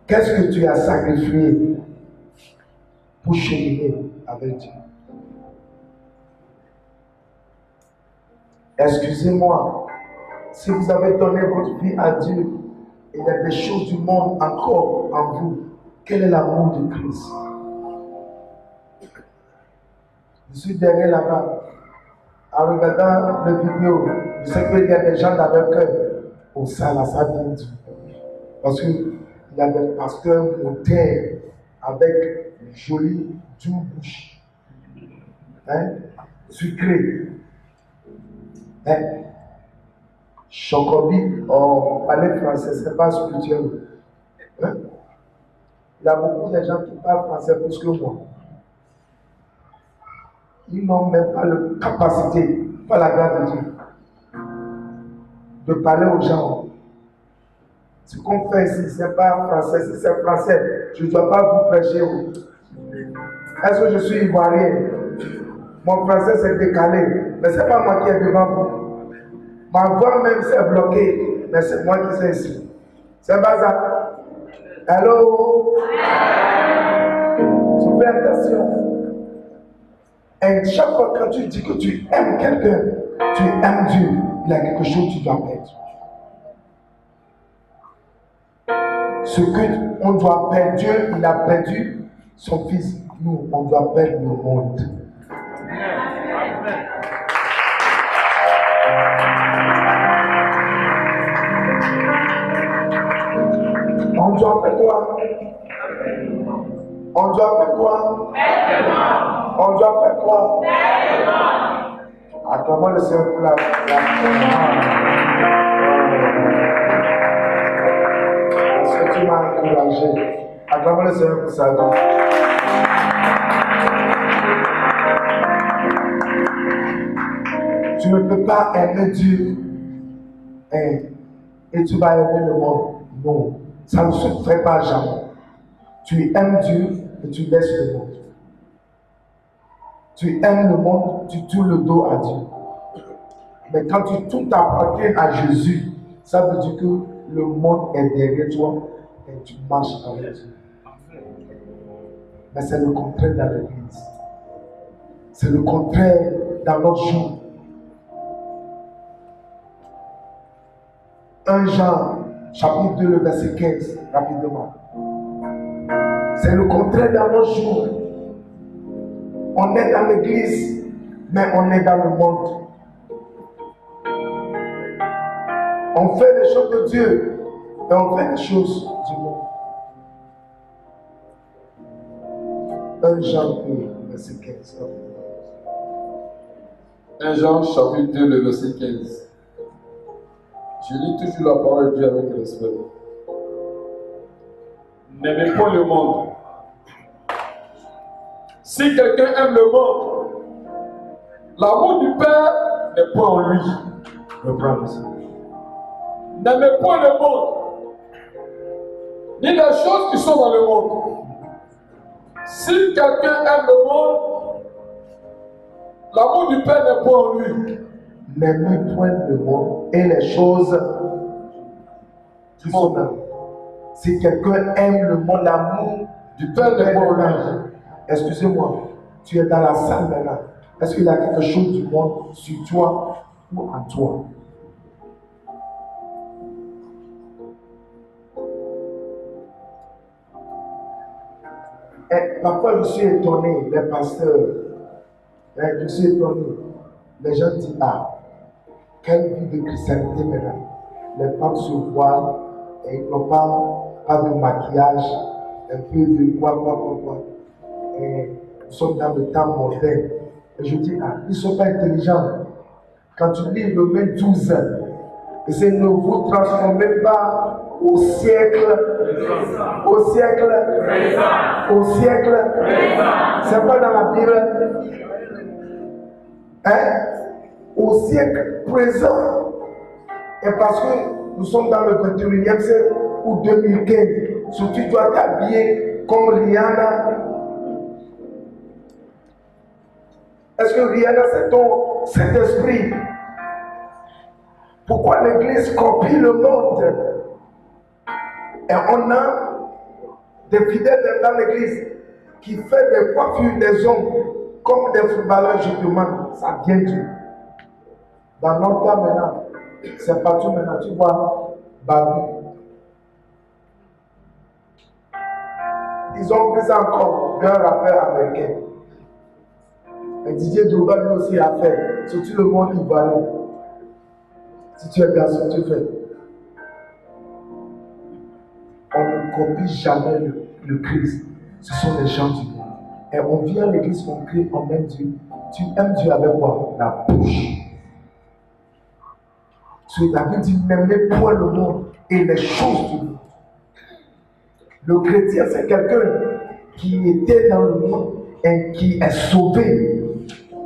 Qu'est-ce que tu as sacrifié pour cheminer avec Dieu? Excusez-moi, si vous avez donné votre vie à Dieu, il y a des choses du monde encore en vous. Quel est l'amour de Christ? Je suis derrière là-bas, en regardant les vidéos, je sais qu'il y a des gens dans leur cœur. Oh, ça là, ça vient Dieu. Parce qu'il y a des pasteurs modernes avec une jolie, douce bouche. Hein? Sucré. Hein? Chocobi, oh, parler français, ce n'est pas spirituel. Hein? Il y a beaucoup de gens qui parlent français plus que moi. Ils n'ont même pas la capacité, pas la grâce de Dieu, de parler aux gens. Ce qu'on fait ici, ce n'est pas français. Si c'est français, je ne dois pas vous prêcher. Est-ce que je suis ivoirien? Mon français s'est décalé, mais ce n'est pas moi qui est devant vous. Ma voix même s'est bloquée, mais c'est moi qui suis ici. C'est pas ça. Hello? Tu fais attention. Et chaque fois que tu dis que tu aimes quelqu'un, tu aimes Dieu, il y a quelque chose que tu dois perdre. Ce qu'on doit perdre, Dieu, il a perdu son fils. Nous, on doit perdre le monde. On doit faire quoi? On doit faire quoi? On doit faire quoi? Acclamons le Seigneur pour la parce que tu m'as encouragé. Acclamons le Seigneur pour sa vie. Tu ne peux pas aimer Dieu et tu vas aimer le monde. Non, ça ne se fait pas jamais. Tu aimes Dieu et tu laisses le monde. Tu aimes le monde, tu tournes le dos à Dieu. Mais quand tu tout appartiens à Jésus, ça veut dire que le monde est derrière toi et tu marches avec Dieu. Mais c'est le contraire dans l'église. C'est le contraire dans notre jour. 1 Jean, chapitre 2, le verset 15, rapidement. C'est le contraire dans nos jours. On est dans l'église, mais on est dans le monde. On fait les choses de Dieu, et on fait les choses du monde. 1 Jean 2, verset 15. 1 Jean chapitre 2, le verset 15. Je lis toujours la parole de Dieu avec respect. N'aimez pas le monde, Si quelqu'un aime le monde, l'amour du Père n'est pas en lui. N'aimez point le monde, ni les choses qui sont dans le monde. Si quelqu'un aime le monde, l'amour du Père n'est pas en lui. N'aimez point le monde et les choses qui sont dans. Si quelqu'un aime le monde, l'amour Du Père n'est pas en lui. Excusez-moi, tu es dans la salle maintenant. Est-ce qu'il y a quelque chose du monde sur toi ou en toi? Et parfois, je suis étonné, les pasteurs, je suis étonné. Les gens disent, ah, quelle vie de christianité maintenant. Les femmes se voilent et ils n'ont pas de maquillage, un peu de quoi. Et nous sommes dans le temps moderne. Et je dis, ah, ils ne sont pas intelligents. Quand tu lis Romains 12, et c'est ne vous transformez pas au siècle. C'est pas dans la Bible. Hein? Au siècle présent. Et parce que nous sommes dans le 21e siècle ou 2015, si tu dois t'habiller comme Rihanna. Est-ce que Rihanna c'est ton Saint-Esprit? Pourquoi l'Église copie le monde? Et on a des fidèles dans l'Église qui fait des coiffures des hommes comme des footballeurs, je demande, ça vient d'où? Dans notre temps maintenant, c'est partout maintenant, tu vois, Babu. Ils ont pris ça encore d'un rappeur américain. Et Didier Drogba lui aussi a fait, surtout le monde ivoirien. Si tu es garçon, tu fais. On ne copie jamais le Christ. Ce sont les gens du monde. Et on vient à l'église, on crie, on aime Dieu. Tu aimes Dieu avec quoi? La bouche. La Bible dit, n'aimez point le monde et les choses du monde. Le chrétien, c'est quelqu'un qui était dans le monde et qui est sauvé,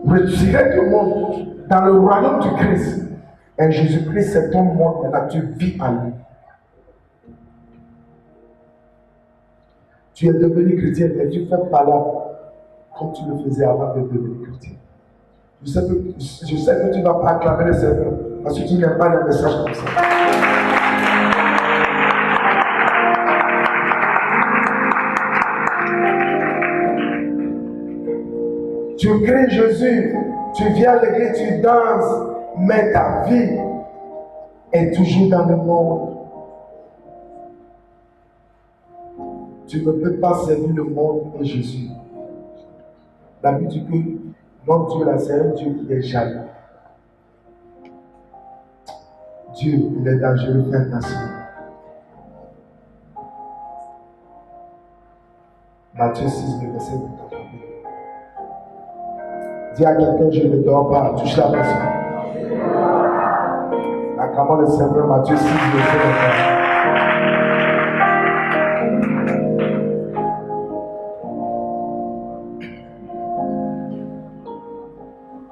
retiré du monde, dans le royaume du Christ. Et Jésus-Christ, c'est ton monde, maintenant tu vis en lui. Tu es devenu chrétien, mais tu fais pas là comme tu le faisais avant de devenir chrétien. Je sais que tu ne vas pas acclamer le Seigneur parce que tu n'aimes pas les messages comme ça. Tu cries Jésus, tu viens à l'église, tu danses, mais ta vie est toujours dans le monde. Tu ne peux pas servir le monde et Jésus. La Bible dit que notre Dieu là, c'est un Dieu qui est jaloux. Dieu, il est dangereux, frère nation. Matthieu 6, le verset 8. Dis à quelqu'un, je ne dors pas, touche la personne. Acclamons le Seigneur, Matthieu 6, verset 8.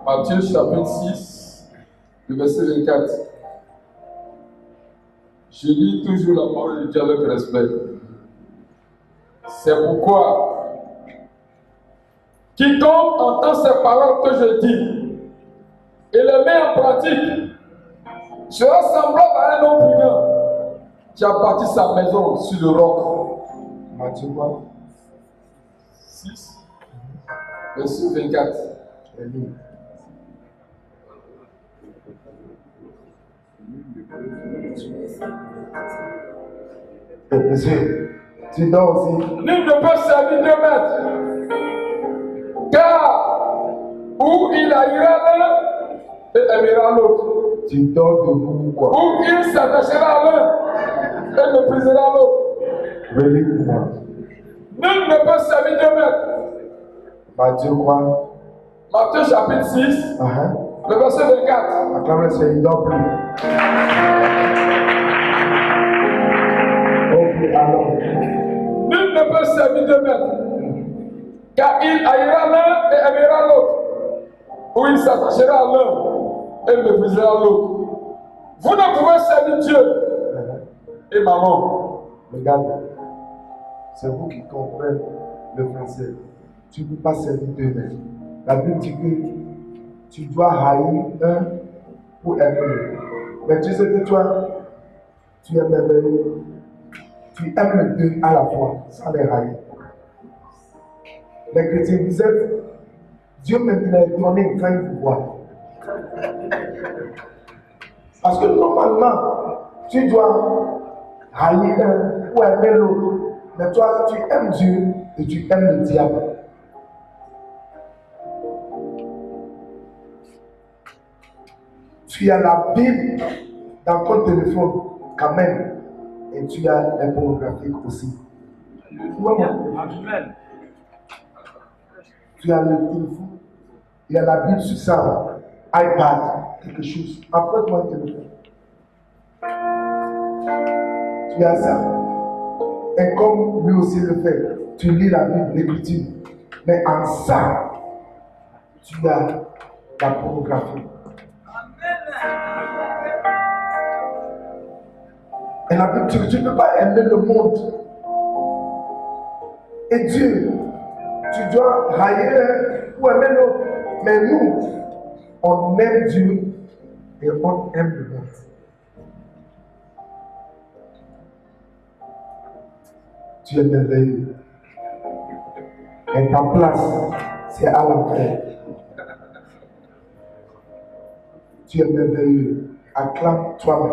Matthieu chapitre 6, le verset 24. Je lis toujours la parole de Dieu avec respect. C'est pourquoi quiconque entend ces paroles que je dis et les met en pratique sera semblable à un homme prudent qui a bâti sa maison sur le roc. Matthieu 6, verset 24. Monsieur, tu dors aussi. Nul ne peut servir 2 maîtres, car où il haïra l'un et aimera l'autre. Tu dors debout quoi? Où il s'attachera à l'un et méprisera l'autre. Relis-moi. Nul ne peut servir 2 maîtres. Matthieu quoi? Matthieu chapitre 6, le verset 24. Acclame le Seigneur, il dort plus. Alors, nul ne peut servir 2 maîtres, Car il haïra l'un et aimera l'autre. Ou il s'attachera à l'un et méprisera l'autre. Vous ne pouvez servir Dieu et maman. Regarde, c'est vous qui comprenez le français. Tu ne peux pas servir deux mêmes. La Bible dit que tu dois haïr un pour aimer l'autre. Mais tu sais que toi, tu aimes merveilleux. Tu aimes les deux à la fois, sans les haïr. Les chrétiens, vous êtes, Dieu même il a donné quand il vous voit. Parce que normalement, tu dois haïr un pour aimer l'autre. Mais toi, tu aimes Dieu et tu aimes le diable. Tu as la Bible dans ton téléphone quand même. Et tu as les pornographiques aussi. Amen. Tu as le téléphone. Il y a la Bible sur ça. iPad, quelque chose. Apporte-moi le téléphone. Tu as ça. Et comme lui aussi le fait, tu lis la Bible, l'écriture. Mais en ça, tu as la pornographie. Et la Bible, tu ne peux pas aimer le monde. Et Dieu, tu dois haïr ou aimer l'autre. Mais nous, on aime Dieu et on aime le monde. Tu es merveilleux. Et ta place, c'est à l'enfer. Tu es merveilleux. Acclame toi-même.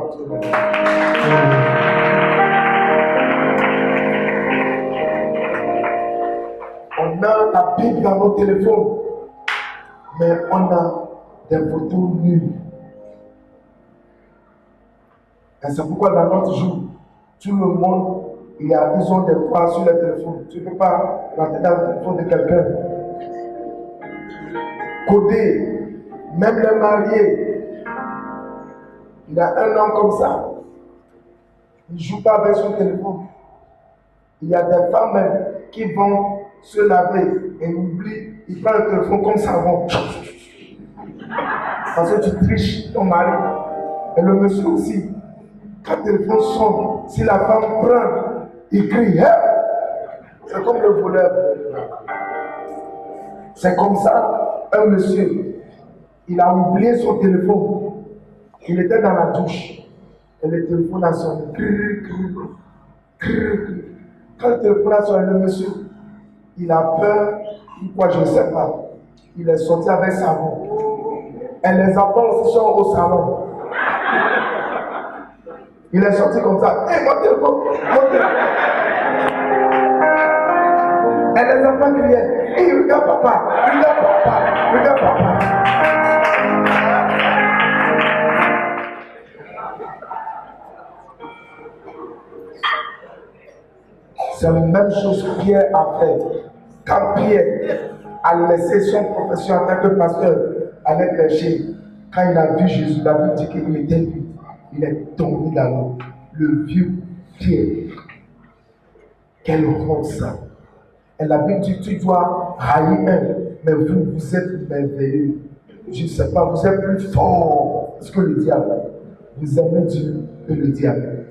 On a la Bible dans nos téléphones, mais on a des photos nulles. Et c'est pourquoi dans notre jour, tout le monde, ils ont des poids sur les téléphones. Tu ne peux pas rentrer dans le téléphone de quelqu'un. Coder, même les mariés. Il y a un homme comme ça. Il ne joue pas avec son téléphone. Il y a des femmes même qui vont se laver et oublient. Ils prennent le téléphone comme savon. Parce que tu triches ton mari. Et le monsieur aussi. Quand le téléphone sonne, si la femme prend, il crie. Hey! C'est comme le voleur. C'est comme ça. Un monsieur, il a oublié son téléphone. Il était dans la douche. Et le téléphone a sonné. Quand le téléphone a sonné, le monsieur, il a peur. Pourquoi je ne sais pas. Il est sorti avec savon. Et les enfants aussi sont au salon. Il est sorti comme ça. Hé, mon téléphone, mon téléphone. Et les enfants criaient. Hé, regarde papa, regarde papa, regarde papa. C'est la même chose que Pierre a fait. Quand Pierre a laissé son profession en tant que pasteur, allait prêcher, quand il a vu Jésus, la Bible dit qu'il était vide. Il est tombé dans l'eau. Le vieux Pierre. Quelle honte ça. Et la Bible dit tu dois haïr un. Mais vous êtes merveilleux. Je ne sais pas, vous êtes plus fort que le diable. Vous aimez Dieu que le diable.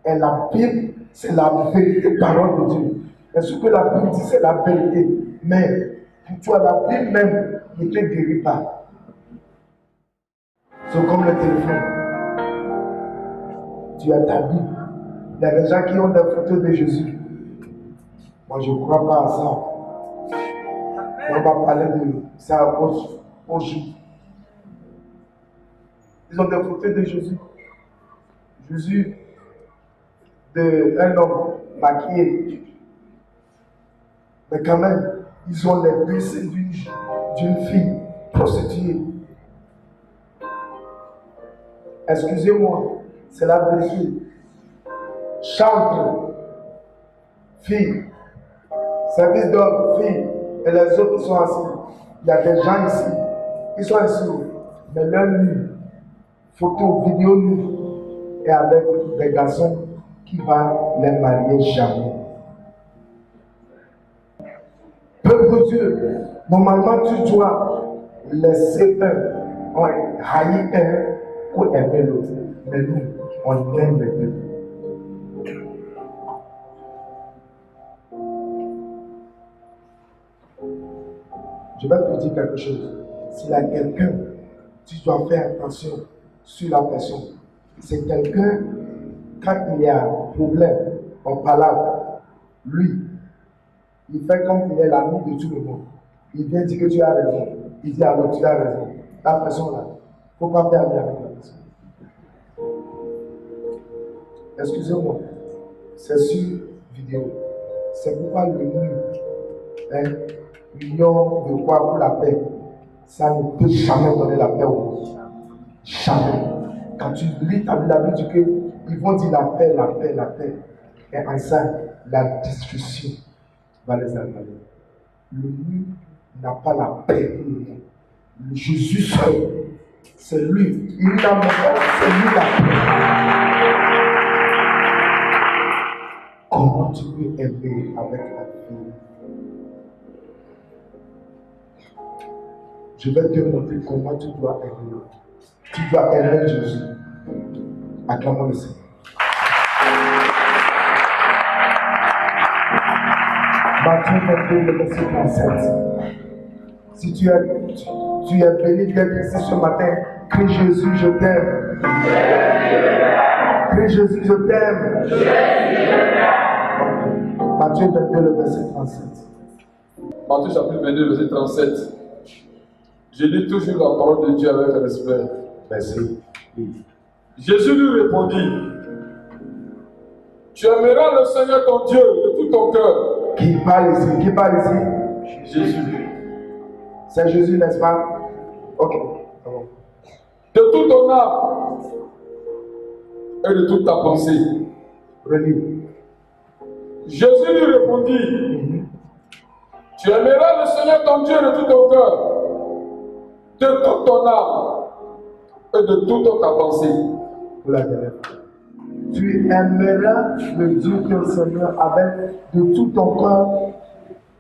Et la Bible, c'est la vérité, parole de Dieu. Et ce que la Bible dit, c'est la vérité. Mais pour toi, la Bible même ne te guérit pas. C'est comme le téléphone. Tu as ta Bible. Il y a des gens qui ont des photos de Jésus. Moi, je ne crois pas à ça. On va parler de ça au jour. Ils ont des photos de Jésus. Jésus, d'un homme maquillé. Mais quand même, ils ont les blessés d'une fille prostituée. Excusez-moi, c'est la blessure. Chantre, fille, service d'homme, fille, et les autres sont assis. Il y a des gens ici, ils sont assis, mais leur nu, photo, vidéo nu, et avec des garçons qui vont les marier jamais. pour Dieu, normalement tu dois laisser haïr un pour aimer l'autre. Mais nous, on aime les deux. Je vais te dire quelque chose. S'il y a quelqu'un, tu dois faire attention sur la personne. C'est quelqu'un, quand il y a un problème, on parle, lui, il fait comme il est l'ami de tout le monde. Il vient dire que tu as raison. Il dit alors tu as raison. La personne là, il ne faut pas faire ami avec la personne. Excusez-moi, c'est sur vidéo. C'est pourquoi l'union de quoi pour la paix, ça ne peut jamais donner la paix au monde. Jamais. Quand tu lis ta Bible, la Bible dit qu'ils vont dire la paix, la paix, la paix. Et en ça, la destruction va les avaler. L'union n'a pas la paix pour le monde. Jésus seul, c'est lui. Il n'a même pas, c'est lui la paix. Comment tu peux aimer avec la vie? Je vais te montrer comment tu dois aimer l'autre. Tu dois aimer Jésus. Acclamons le Seigneur. Matthieu 22, le verset 37. Si tu es béni d'être ici ce matin, crie Jésus, je t'aime. Crie Jésus, je t'aime. Matthieu 22, le verset 37. Matthieu chapitre 22, verset 37. Je lis toujours la parole de Dieu avec respect. Merci. Jésus lui répondit, tu aimeras le Seigneur ton Dieu de tout ton cœur. Qui parle ici? Qui parle ici? Jésus. C'est Jésus, n'est-ce pas? Ok. De toute ton âme et de toute ta pensée. Relis. Jésus lui répondit, tu aimeras le Seigneur ton Dieu de tout ton cœur, de toute ton âme et de toute ta pensée. Pour la dernière fois. Tu aimeras le Dieu ton Seigneur avec de tout ton cœur,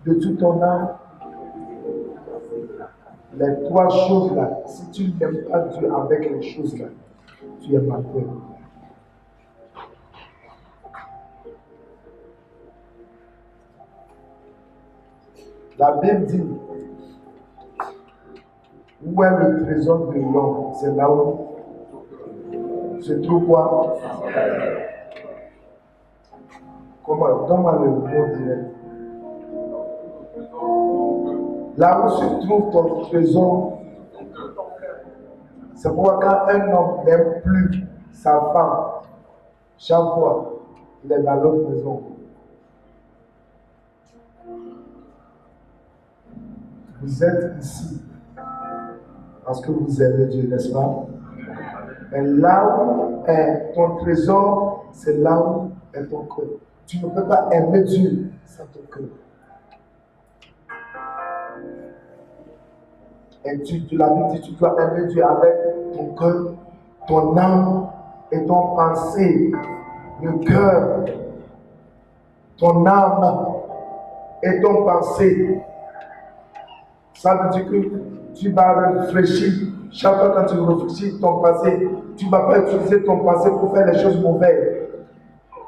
de toute ton âme. Les trois choses-là, si tu n'aimes pas Dieu avec les choses-là, tu es mal fait. La Bible dit, où est le trésor de l'homme? C'est là où se trouve quoi? Comment? Donne-moi le mot direct. Là où se trouve ton trésor, c'est pourquoi quand un homme n'aime plus sa femme, chaque fois, il est dans l'autre maison. Vous êtes ici parce que vous aimez Dieu, n'est-ce pas? Et là où est ton trésor, c'est là où est ton cœur. Tu ne peux pas aimer Dieu sans ton cœur. Et la Bible dit, tu dois aimer Dieu avec ton cœur, ton âme et ton pensée. Le cœur, ton âme et ton pensée. Ça veut dire que tu vas réfléchir. Chaque fois quand tu réfléchis ton passé, tu ne vas pas utiliser ton passé pour faire les choses mauvaises.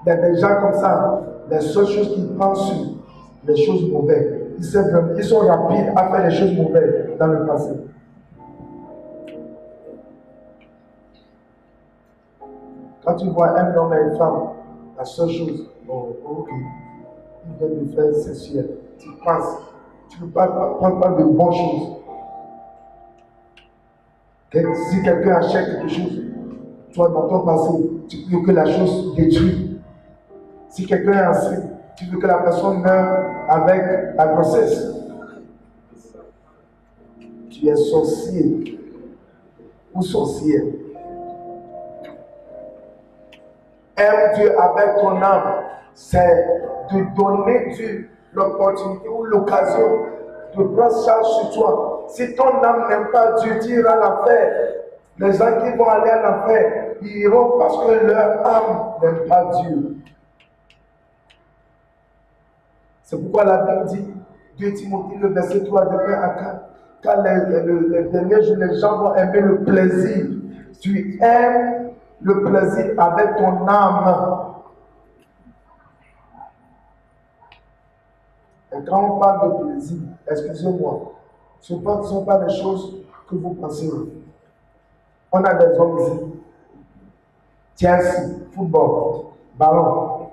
Il y a des gens comme ça, les seules choses qu'ils pensent sur les choses mauvaises. Ils sont rapides à faire les choses mauvaises dans le passé. Quand tu vois un homme et une femme, la seule chose, ok, il vient de faire sexuel. Tu penses, tu ne parles pas de bonnes choses. Si quelqu'un achète quelque chose, toi dans ton passé, tu veux que la chose détruise. Si quelqu'un est enceinte, tu veux que la personne meure avec la grossesse. Tu es sorcier ou sorcière. Aime Dieu avec ton âme, c'est de donner Dieu l'opportunité ou l'occasion de prendre charge sur toi. Si ton âme n'aime pas Dieu, tu iras à l'enfer. Les gens qui vont aller à l'enfer, ils iront parce que leur âme n'aime pas Dieu. C'est pourquoi la Bible dit 2 Timothée, le verset 3, de 1 à 4. Car les derniers jours, les gens vont aimer le plaisir. Tu aimes le plaisir avec ton âme. Et quand on parle de plaisir, excusez-moi, ce ne sont pas des choses que vous pensez. On a des hommes ici. Chelsea, football, ballon.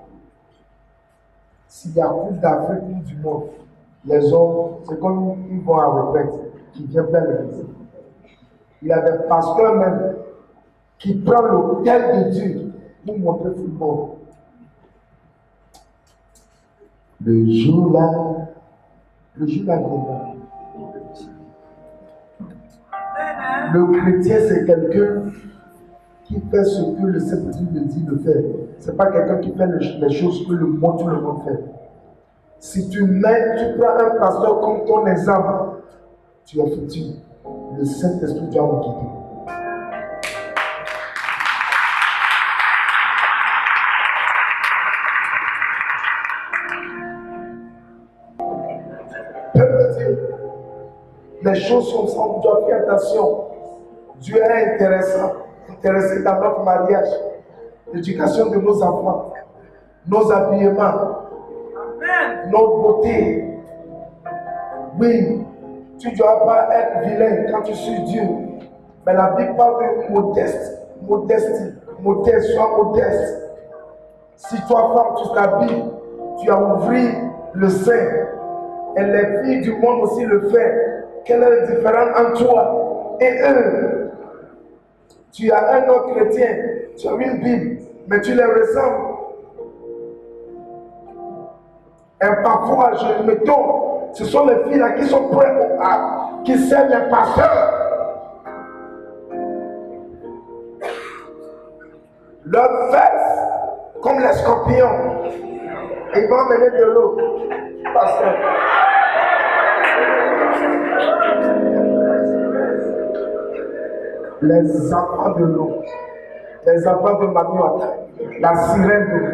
S'il y a Coupe d'Afrique, Coupe du monde, les hommes, c'est comme ils vont à retraite, qui viennent faire l'église. Il y a des pasteurs même qui prennent l'hôtel de Dieu pour montrer le football. Le jour-là viendra. Le chrétien, c'est quelqu'un qui fait ce que le Saint-Esprit le dit de faire. Ce n'est pas quelqu'un qui fait les choses que tout le monde fait. Si tu prends un pasteur comme ton exemple, tu es foutu. Le Saint-Esprit doit vous guider. Les choses sont sans, on doit faire attention. Dieu est intéressé dans notre mariage, l'éducation de nos enfants, nos habillements, notre beauté. Oui, tu ne dois pas être vilain quand tu suis Dieu. Mais la Bible parle de modestie, sois modeste. Si toi, femme, tu t'habilles, tu as ouvert le sein. Et les filles du monde aussi le font. Quelle est la différence entre toi et eux? Tu as un autre chrétien, tu as une Bible, mais tu les ressembles. Et parfois, je me tombe, ce sont les filles là qui sont prêtes qui servent les pasteurs. Leurs fesses, comme les scorpions, ils vont mener de l'eau. Pasteur. Les enfants de l'eau, les enfants de Manuata, la sirène d'eau.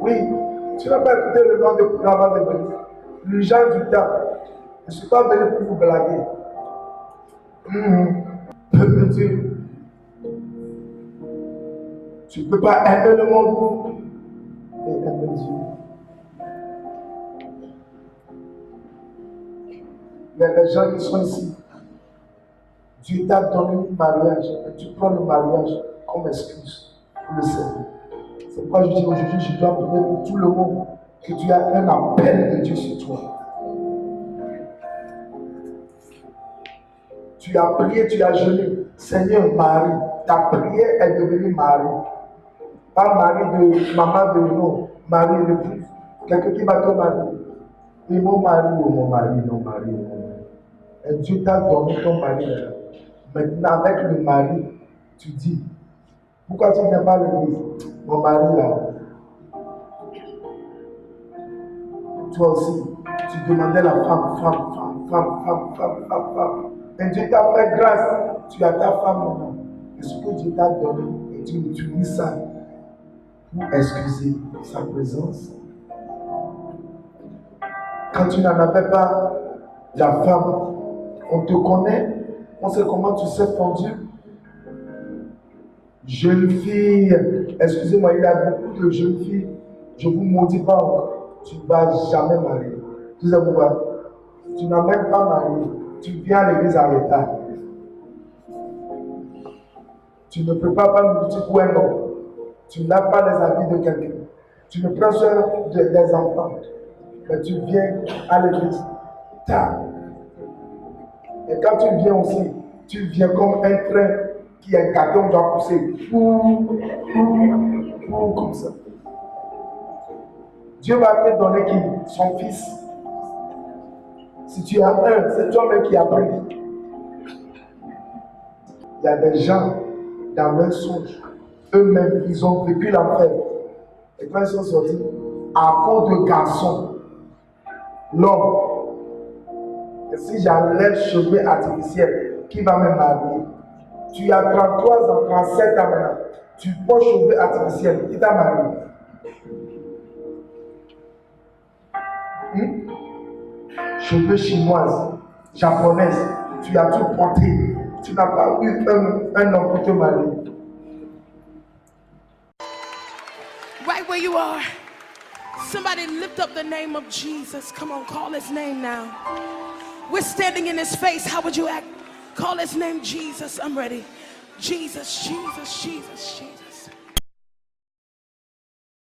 Oui, tu n'as pas écouté le nom de programme de venir. Les gens du temps, je ne suis pas venu pour vous blaguer. Peuple de Dieu, tu ne peux pas aimer le monde et aimer Dieu. Il y a des gens qui sont ici. Dieu t'a donné un mariage et tu prends le mariage comme excuse pour le servir. C'est pourquoi je dis aujourd'hui, je dois prier pour tout le monde que tu as un appel de Dieu sur toi. Tu as prié, tu as jeûné. Seigneur, Marie, ta prière est devenue Marie. Pas Marie de maman de non, Marie de plus. Quelqu'un qui va te marier. Et mon mari, mon mari, mon mari, mon mari. Et Dieu t'a donné ton mari. Maintenant, avec le mari, tu dis, pourquoi tu ne viens pas à l'église? Mon mari là. Toi aussi, tu demandais la femme. Et Dieu t'a fait grâce. Tu as ta femme maintenant. Et ce que Dieu t'a donné, et tu utilises ça pour excuser sa présence. Quand tu n'en avais pas la femme, on te connaît, on sait comment tu sais fondu. Jeune fille, excusez-moi, il y a beaucoup de jeunes filles, je ne vous maudis pas encore, tu ne vas jamais marier. Tu sais pourquoi? Tu n'as même pas marié, tu viens à l'église à l'état. Tu ne prépares pas une boutique pour un homme, tu n'as pas les habits de quelqu'un, tu ne prends soin des enfants, mais tu viens à l'église tard. Et quand tu viens aussi, tu viens comme un train qui est gâté, on doit pousser. Comme ça. Dieu va te donner qui? Son fils. Si tu as un, c'est toi-même qui as pris. Il y a des gens dans leur songe, eux-mêmes, ils ont vécu l'enfer. Et quand ils sont sortis, à cause de garçons, l'homme, et si j'enlève cheveux artificiels, qui va me marier? Tu as 33 ans, 37 ans maintenant. Tu portes cheveux artificiels, qui t'a marié? cheveux chinoises, japonaises, tu as tout porté. Tu n'as pas eu un homme pour te marier. Right where you are. Somebody lift up the name of Jesus. Come on, call his name now. We're standing in his face. How would you act? Call his name Jesus. I'm ready. Jesus, Jesus, Jesus, Jesus.